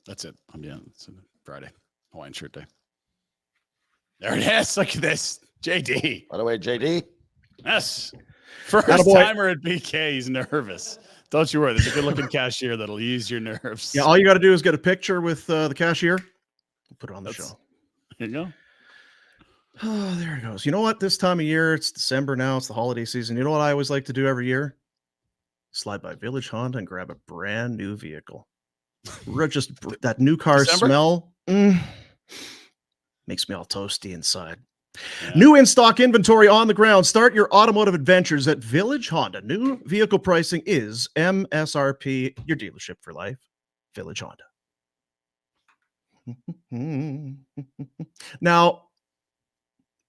That's it. It's a Friday. Hawaiian shirt day. There it is. Look at this. JD. By the way, JD. Yes. First timer at BK. He's nervous. Don't you worry. There's a good-looking cashier that'll ease your nerves. Yeah, all you got to do is get a picture with the cashier. We'll put it on the show. There you go. Oh, there it goes. You know what? This time of year, it's December now. It's the holiday season. You know what I always like to do every year? Slide by Village Honda and grab a brand new vehicle. Just that new car smell makes me all toasty inside. Yeah. New in-stock inventory on the ground. Start your automotive adventures at Village Honda. New vehicle pricing is MSRP. Your dealership for life. Village Honda. Now,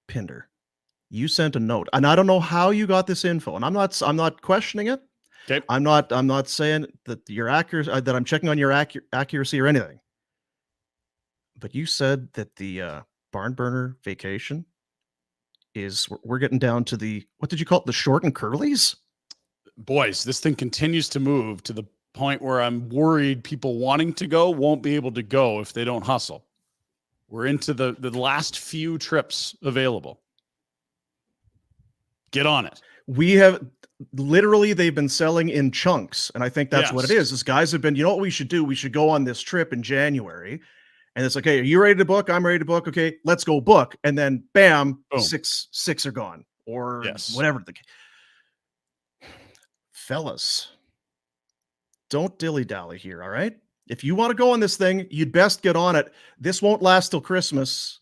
Pinder, you sent a note, and I don't know how you got this info, and I'm not questioning it. Okay. I'm not saying that you're accurate, that I'm checking on your accuracy or anything. But you said that the barn burner vacation we're getting down to the, what did you call it? The short and curlies? Boys, this thing continues to move to the point where I'm worried people wanting to go won't be able to go if they don't hustle. We're into the last few trips available. Get on it. literally they've been selling in chunks. And I think that's what it is guys have been, you know what we should do? We should go on this trip in January. And it's like, hey, are you ready to book? I'm ready to book. Okay, let's go book. And then bam, Boom. six are gone or whatever. Fellas, don't dilly-dally here, all right? If you want to go on this thing, you'd best get on it. This won't last till Christmas.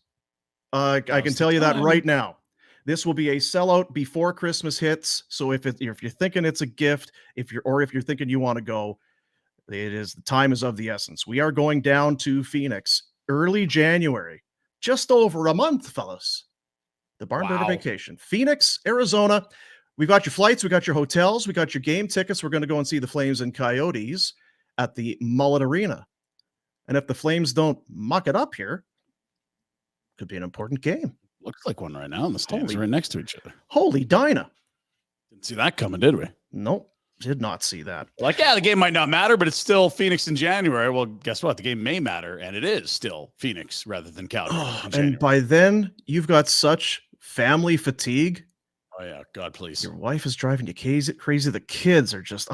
I can tell you that right now. This will be a sellout before Christmas hits. So if you're thinking it's a gift, if you're thinking you want to go, the time is of the essence. We are going down to Phoenix early January, just over a month, fellas. The Barn Burner Vacation, Phoenix, Arizona. We've got your flights, we got your hotels, we got your game tickets. We're going to go and see the Flames and Coyotes at the Mullet Arena. And if the Flames don't muck it up here, could be an important game. Looks like one right now in the stands, right next to each other. Holy Dinah. Didn't see that coming, did we? Nope. Did not see that. Like, yeah, the game might not matter, but it's still Phoenix in January. Well, guess what? The game may matter, and it is still Phoenix rather than Calgary. And by then, you've got such family fatigue. Oh, yeah. God, please. Your wife is driving you crazy. The kids are just,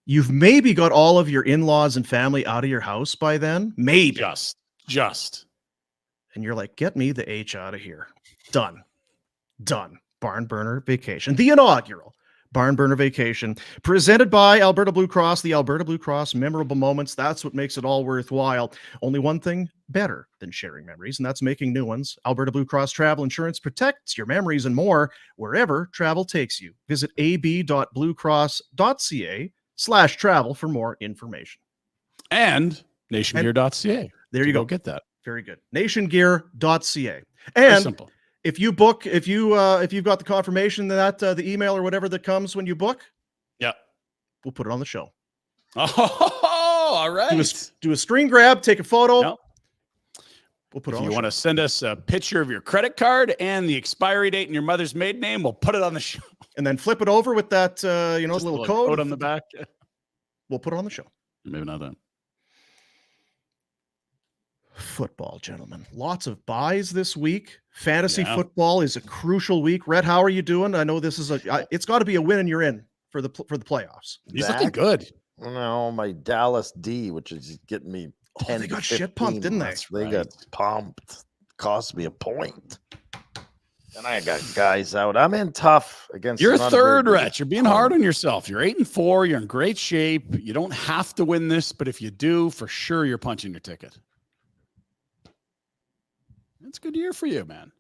you've maybe got all of your in-laws and family out of your house by then. Maybe. Just. And you're like, get me the H out of here. Done. Barn Burner Vacation. The inaugural Barn Burner Vacation, presented by Alberta Blue Cross, the Alberta Blue Cross memorable moments. That's what makes it all worthwhile. Only one thing better than sharing memories, and that's making new ones. Alberta Blue Cross Travel Insurance protects your memories and more wherever travel takes you. Visit ab.bluecross.ca/travel for more information. And nationgear.ca. There you go. Get that. Very good. Nationgear.ca. Very And simple. if you book, if you've got the confirmation that the email or whatever that comes when you book, we'll put it on the show. Oh, all right. Do a screen grab, take a photo. Yep. We'll put it if on you the want show. to send us a picture of your credit card and the expiry date and your mother's maiden name, we'll put it on the show. And then flip it over with that little code on the back. We'll put it on the show. Maybe not that. Football, gentlemen. Lots of buys this week. Fantasy football is a crucial week. Rhett, how are you doing? I know this is it's got to be a win and you're in for the playoffs. He's looking good. No, my Dallas D, which is getting me 10 they got 15. shit pumped, didn't they? They got pumped. Cost me a point. And I got guys out. I'm in tough against. You're not a third, very good Rhett. You're being hard on yourself. You're 8-4. You're in great shape. You don't have to win this, but if you do, for sure, you're punching your ticket. It's a good year for you, man.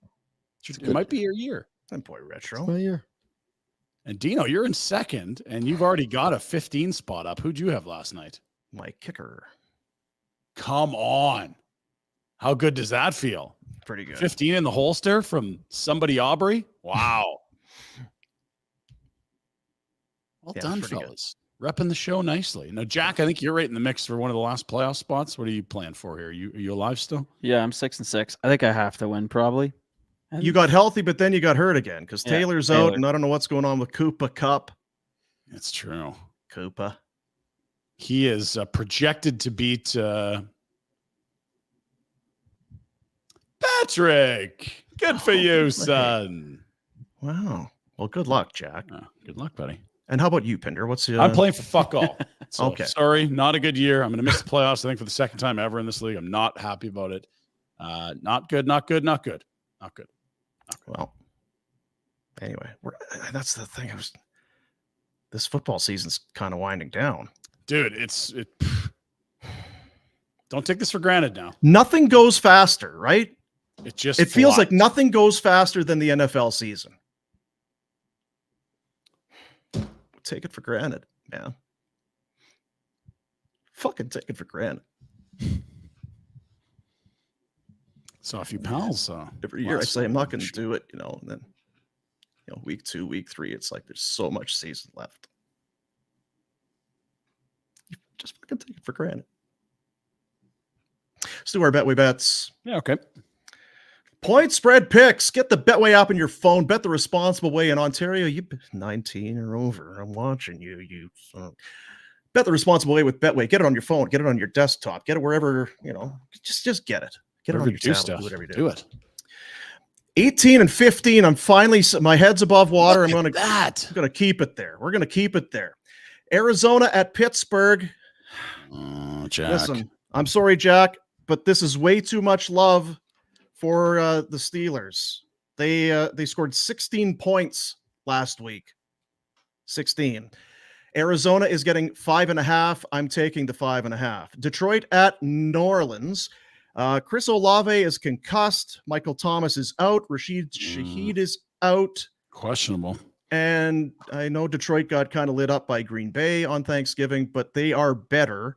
It might be your year. And boy, Retro. My year. And Dino, you're in second, and you've already got a 15 spot up. Who'd you have last night? My kicker. Come on. How good does that feel? Pretty good. 15 in the holster from somebody Aubrey? Wow. Well done, fellas. Repping the show nicely. Now, Jack, I think you're right in the mix for one of the last playoff spots. What are you playing for here? Are you alive still? Yeah, I'm 6-6. I think I have to win probably. And You got healthy, but then you got hurt again because Taylor's out, and I don't know what's going on with Koopa Cup. That's true. Koopa. He is projected to beat Patrick. Good for you, son. Wow. Well, good luck, Jack. Good luck, buddy. And how about you, Pinder? What's I'm playing for fuck all. So, Okay. Sorry, not a good year. I'm going to miss the playoffs, I think, for the second time ever in this league. I'm not happy about it. Not good. Well, anyway, that's the thing. This football season's kind of winding down. Dude, don't take this for granted now. Nothing goes faster, right? It feels flies. like nothing goes faster than the NFL season. Take it for granted, man. Fucking take it for granted. Saw a few pals. Every year I say I'm not going to do it, and then, week 2, week 3, it's like there's so much season left. You just fucking take it for granted. Let's do our Betway bets. Yeah, okay. Point spread picks. Get the Betway app on your phone. Bet the responsible way. In Ontario, you 19 or over. I'm watching you. Bet the responsible way with Betway. Get it on your phone. Get it on your desktop. Get it wherever, just get it. Get it on your tablet. Do whatever you do. Do it. 18-15. I'm finally, my head's above water. I'm Look going at to that. keep it there. We're going to keep it there. Arizona at Pittsburgh. Oh, Jack. Listen, I'm sorry, Jack, but this is way too much love for the Steelers. They scored 16 points last week. 16. Arizona is getting 5.5. I'm taking the 5.5. Detroit at New Orleans. Chris Olave is concussed. Michael Thomas is out. Rashid Shaheed is out. Questionable. And I know Detroit got kind of lit up by Green Bay on Thanksgiving, but they are better.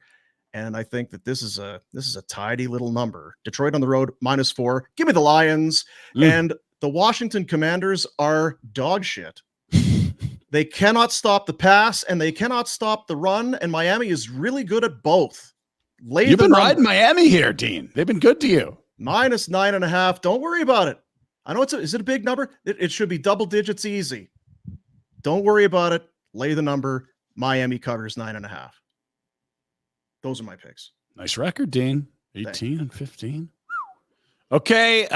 And I think that this is a tidy little number. Detroit on the road, -4. Give me the Lions. And the Washington Commanders are dog shit. They cannot stop the pass and they cannot stop the run. And Miami is really good at both. You've been riding Miami here, Dean. They've been good to you. -9.5. Don't worry about it. I know is it a big number? It should be double digits easy. Don't worry about it. Lay the number. Miami covers 9.5. Those are my picks. Nice record, Dean. 18-15. Okay.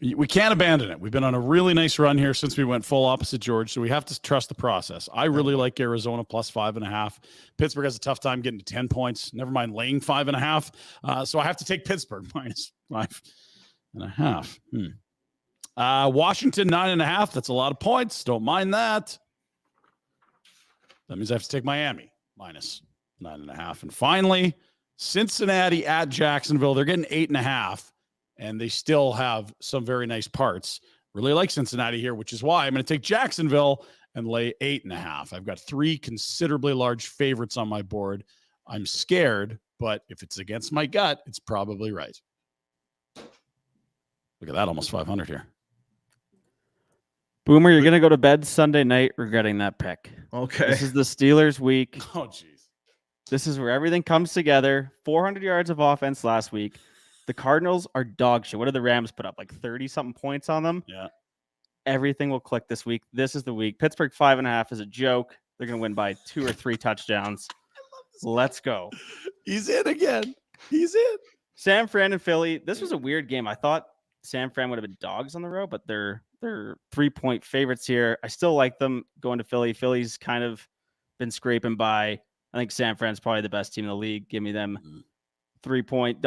We can't abandon it. We've been on a really nice run here since we went full opposite George, so we have to trust the process. I really like Arizona +5.5. Pittsburgh has a tough time getting to 10 points. Never mind laying 5.5. So I have to take Pittsburgh -5.5. Washington 9.5. That's a lot of points. Don't mind that. That means I have to take Miami -9.5. And finally, Cincinnati at Jacksonville. They're getting 8.5. And they still have some very nice parts. Really like Cincinnati here, which is why I'm going to take Jacksonville and lay 8.5. I've got 3 considerably large favorites on my board. I'm scared, but if it's against my gut, it's probably right. Look at that, almost 500 here. Boomer, you're going to go to bed Sunday night regretting that pick. Okay. This is the Steelers week. Oh, geez. This is where everything comes together. 400 yards of offense last week. The Cardinals are dog shit. What did the Rams put up? Like 30-something points on them? Yeah. Everything will click this week. This is the week. Pittsburgh 5.5 is a joke. They're going to win by 2 or 3 touchdowns. Let's go. He's in again. He's in. San Fran and Philly. This was a weird game. I thought San Fran would have been dogs on the road, but they're 3-point favorites here. I still like them going to Philly. Philly's kind of been scraping by. I think San Fran's probably the best team in the league. Give me them 3-point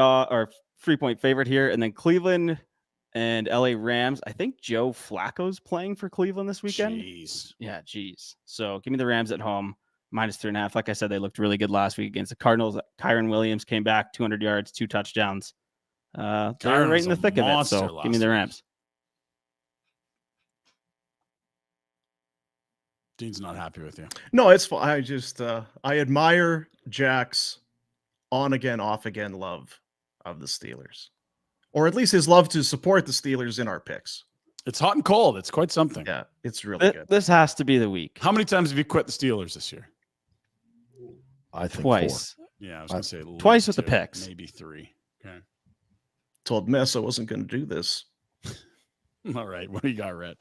favorite here. And then Cleveland and LA Rams. I think Joe Flacco's playing for Cleveland this weekend. Jeez. Yeah, geez. So give me the Rams at home, -3.5. Like I said, they looked really good last week against the Cardinals. Kyron Williams came back, 200 yards, 2 touchdowns. They're right in the thick of it. So give me the Rams. Dean's not happy with you. No, it's fine. I just I admire Jack's on again, off again love of the Steelers, or at least his love to support the Steelers in our picks. It's hot and cold. It's quite something. Yeah, it's really good. This has to be the week. How many times have you quit the Steelers this year? I think Twice. 4. Yeah, I was going to say twice with the 2, picks. maybe 3. Okay. Told Miss I wasn't going to do this. All right. What do you got, Rhett?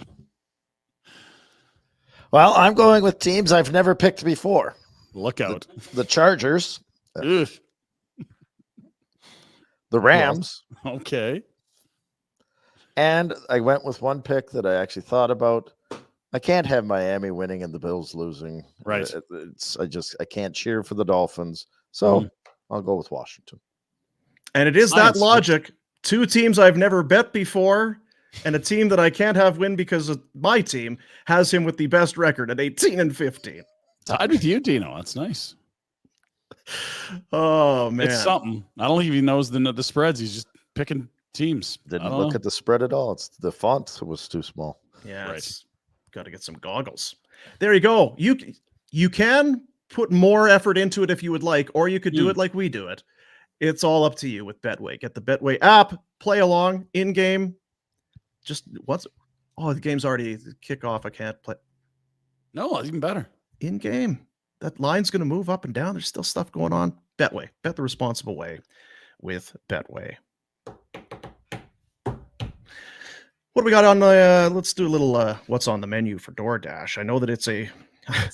Well, I'm going with teams I've never picked before. Look out. The Chargers, Ugh. the Rams, Okay. and I went with one pick that I actually thought about. I can't have Miami winning and the Bills losing. Right. I can't cheer for the Dolphins. So I'll go with Washington. And it is Science. that logic. 2 teams I've never bet before, and a team that I can't have win because of my team has him with the best record at 18-15. Tied with you, Dino. That's nice. Oh man, It's something. I don't think he knows the spreads. He's just picking teams. Didn't look at the spread at all. It's the font was too small. Yeah, Right. Got to get some goggles. There you go. You can put more effort into it if you would like, or you could do it like we do it. It's all up to you with Betway. Get the Betway app, play along in game. Just the game's already kickoff. I can't play. No, even better. In game. That line's going to move up and down. There's still stuff going on. Betway. Bet the responsible way with Betway. What do we got on the let's do a little what's on the menu for DoorDash. I know that it's a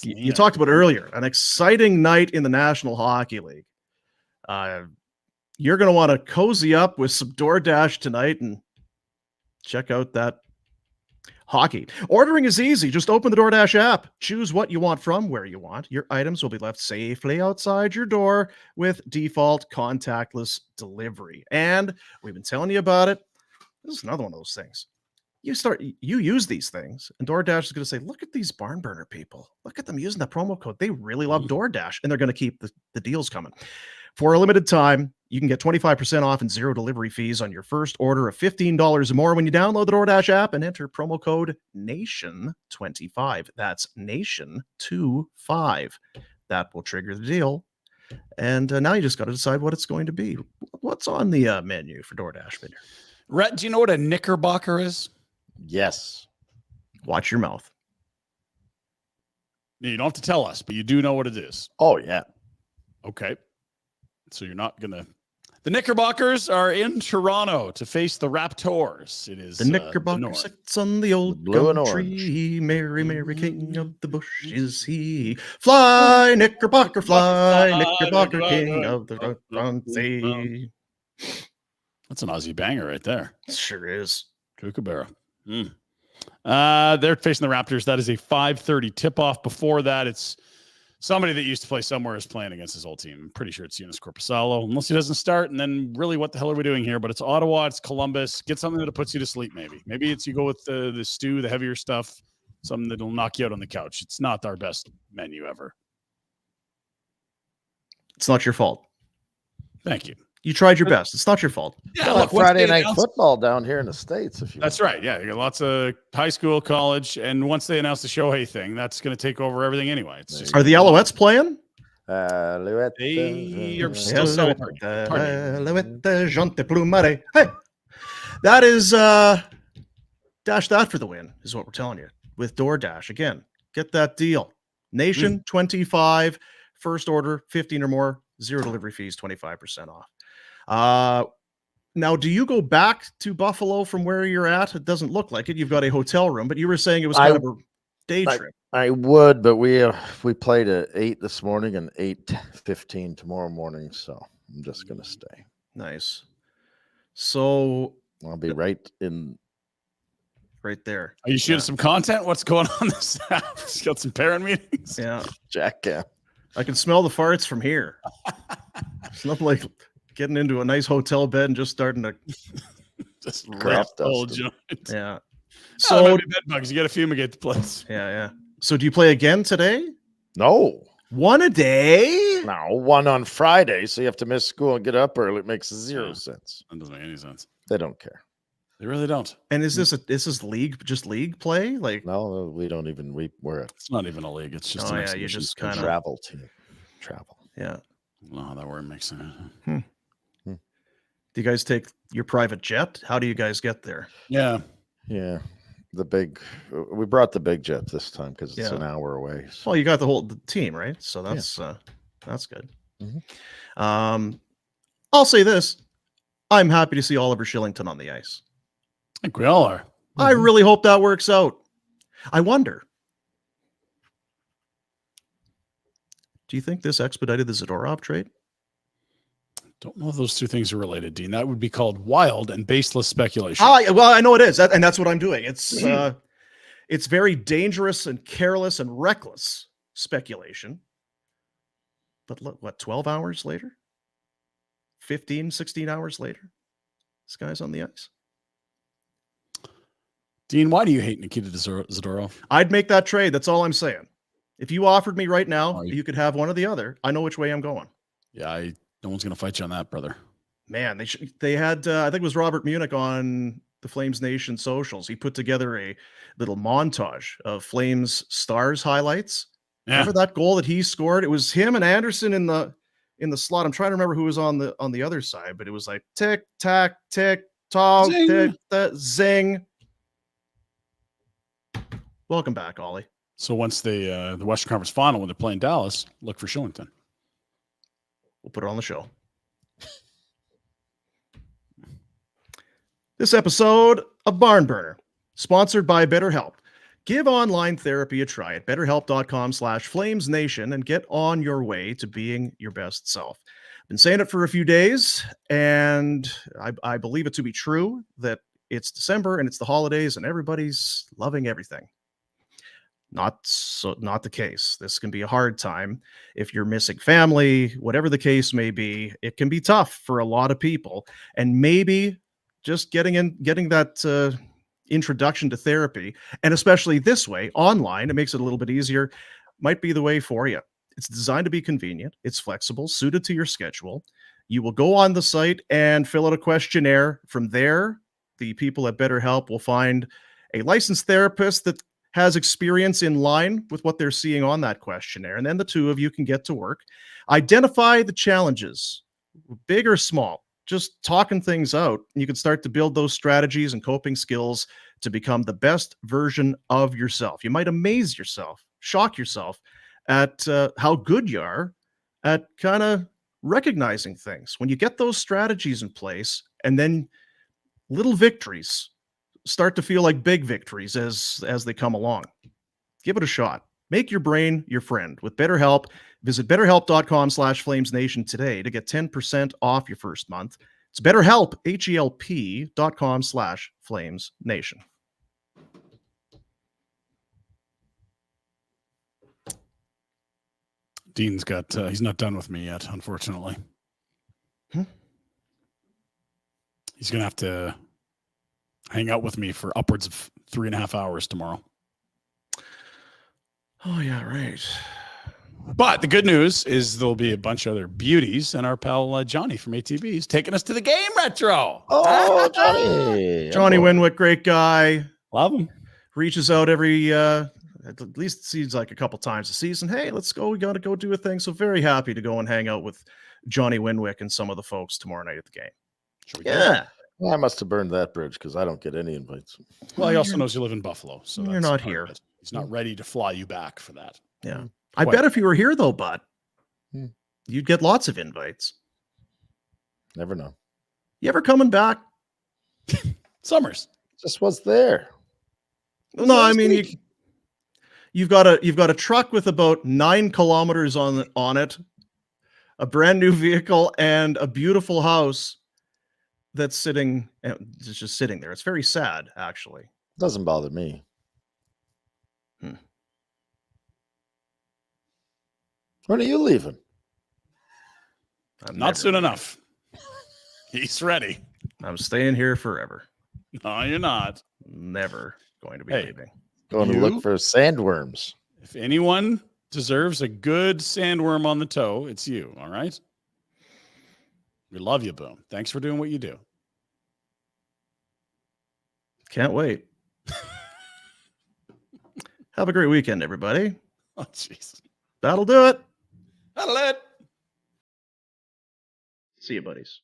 you talked about earlier, an exciting night in the National Hockey League. You're going to want to cozy up with some DoorDash tonight and check out that hockey. Ordering is easy. Just open the DoorDash app. Choose what you want from where you want. Your items will be left safely outside your door with default contactless delivery. And we've been telling you about it. This is another one of those things. You use these things, and DoorDash is going to say, look at these barn burner people. Look at them using that promo code. They really love DoorDash, and they're going to keep the deals coming. For a limited time, you can get 25% off and 0 delivery fees on your first order of $15 or more when you download the DoorDash app and enter promo code NATION25. That's NATION25. That will trigger the deal. And now you just got to decide what it's going to be. What's on the menu for DoorDash? Rhett, do you know what a knickerbocker is? Yes. Watch your mouth. You don't have to tell us, but you do know what it is. Oh, yeah. Okay. So you're not going to... The Knickerbockers are in Toronto to face the Raptors. It is the Knickerbocker sits on the old gum tree. Mary, Mary, king of the bush is he. Fly, Knickerbocker, fly, Knickerbocker, king of the sea. That's an Aussie banger right there. Sure is. Kookaburra. They're facing the Raptors. That is a 5:30 tip-off. Before that, it's somebody that used to play somewhere is playing against his old team. I'm pretty sure it's Eunice Corpusalo, unless he doesn't start. And then really, what the hell are we doing here? But it's Ottawa, it's Columbus. Get something that puts you to sleep, maybe. Maybe it's you go with the stew, the heavier stuff, something that'll knock you out on the couch. It's not our best menu ever. It's not your fault. Thank you. You tried your best. It's not your fault. Yeah, look, Friday night football down here in the States. If you that's right. Yeah, you got lots of high school, college, and once they announce the Shohei thing, that's going to take over everything anyway. It's just are the Alouettes playing? They are still celebrating. Hey, that is dash that for the win is what we're telling you with DoorDash. Again, get that deal. Nation 25, first order 15 or more, 0 delivery fees, 25% off. Now, do you go back to Buffalo from where you're at? It doesn't look like it. You've got a hotel room, but you were saying it was kind of a day trip. I would, but we played at 8 this morning and 8:15 tomorrow morning, so I'm just gonna stay. Nice. So I'll be right there. Are you shooting some content? What's going on this app? Got some parent meetings? Yeah. Jack. I can smell the farts from here. It's nothing like getting into a nice hotel bed and just starting to just crap whole dust. joint. Yeah. So bed bugs, you got to fumigate the place. Yeah. So do you play again today? No. One a day? No, one on Friday. So you have to miss school and get up early. It makes zero sense. That doesn't make any sense. They don't care. They really don't. And is this league play? Like no, we don't even we're it's not even a league. It's just an you just kind of travel team. Travel. Yeah. No, that word makes sense. Do you guys take your private jet? How do you guys get there? Yeah. We brought the big jet this time because it's an hour away. So. Well, you got the team, right? So that's good. Mm-hmm. I'll say this. I'm happy to see Oliver Kylington on the ice. I think we all are. Mm-hmm. I really hope that works out. I wonder. Do you think this expedited the Zadorov trade? Don't know if those two things are related, Dean. That would be called wild and baseless speculation. Well, I know it is, and that's what I'm doing. It's very dangerous and careless and reckless speculation. But look, what, 12 hours later? 15, 16 hours later? This guy's on the ice. Dean, why do you hate Nikita Zadorov? I'd make that trade. That's all I'm saying. If you offered me right now, you could have one or the other. I know which way I'm going. Yeah, no one's going to fight you on that, brother. Man, they had, I think it was Robert Munich on the Flames Nation socials. He put together a little montage of Flames stars highlights. Yeah. Remember that goal that he scored? It was him and Anderson in the slot. I'm trying to remember who was on the other side, but it was like tick, tack, tick, tock, tick, that zing. Welcome back, Ollie. So once the Western Conference Final, when they're playing Dallas, look for Kylington. We'll put it on the show. This episode of Barn Burner, sponsored by BetterHelp. Give online therapy a try at betterhelp.com/FlamesNation and get on your way to being your best self. I've been saying it for a few days, and I believe it to be true that it's December and it's the holidays and everybody's loving everything. Not the case. This can be a hard time. If you're missing family, whatever the case may be, it can be tough for a lot of people. And maybe just getting that introduction to therapy, and especially this way, online, it makes it a little bit easier, might be the way for you. It's designed to be convenient. It's flexible, suited to your schedule. You will go on the site and fill out a questionnaire. From there, the people at BetterHelp will find a licensed therapist that has experience in line with what they're seeing on that questionnaire. And then the two of you can get to work. Identify the challenges, big or small, just talking things out. You can start to build those strategies and coping skills to become the best version of yourself. You might amaze yourself, shock yourself at how good you are at kind of recognizing things. When you get those strategies in place, and then little victories start to feel like big victories as they come along. Give it a shot. Make your brain your friend with BetterHelp. Visit BetterHelp.com/FlamesNation today to get 10% off your first month. It's BetterHelp, HELP.com/FlamesNation. Dean's got, he's not done with me yet, unfortunately. He's going to have to hang out with me for upwards of 3.5 hours tomorrow. Oh, yeah, right. But the good news is there'll be a bunch of other beauties, and our pal Johnny from ATB is taking us to the game retro. Oh, Johnny. Johnny Winwick, great guy. Love him. Reaches out every, at least it seems like a couple times a season. Hey, let's go. We got to go do a thing. So very happy to go and hang out with Johnny Winwick and some of the folks tomorrow night at the game. Yeah. Well, I must have burned that bridge because I don't get any invites. Well, he also knows you live in Buffalo, so you're that's not part here. of it. He's not ready to fly you back for that. Yeah. I bet if you were here, though, bud, you'd get lots of invites. Never know. You ever coming back? Summers. Just was there. No, I mean, you've got a truck with about 9 kilometers on it, a brand new vehicle, and a beautiful house that's just sitting there. It's very sad, actually. Doesn't bother me. When are you leaving? Not soon enough. He's ready. I'm staying here forever. No, you're not. Never going to be leaving. Going to look for sandworms. If anyone deserves a good sandworm on the toe, it's you. All right. We love you, Boom. Thanks for doing what you do. Can't wait. Have a great weekend, everybody. Oh, jeez. That'll do it. That'll it. See you, buddies.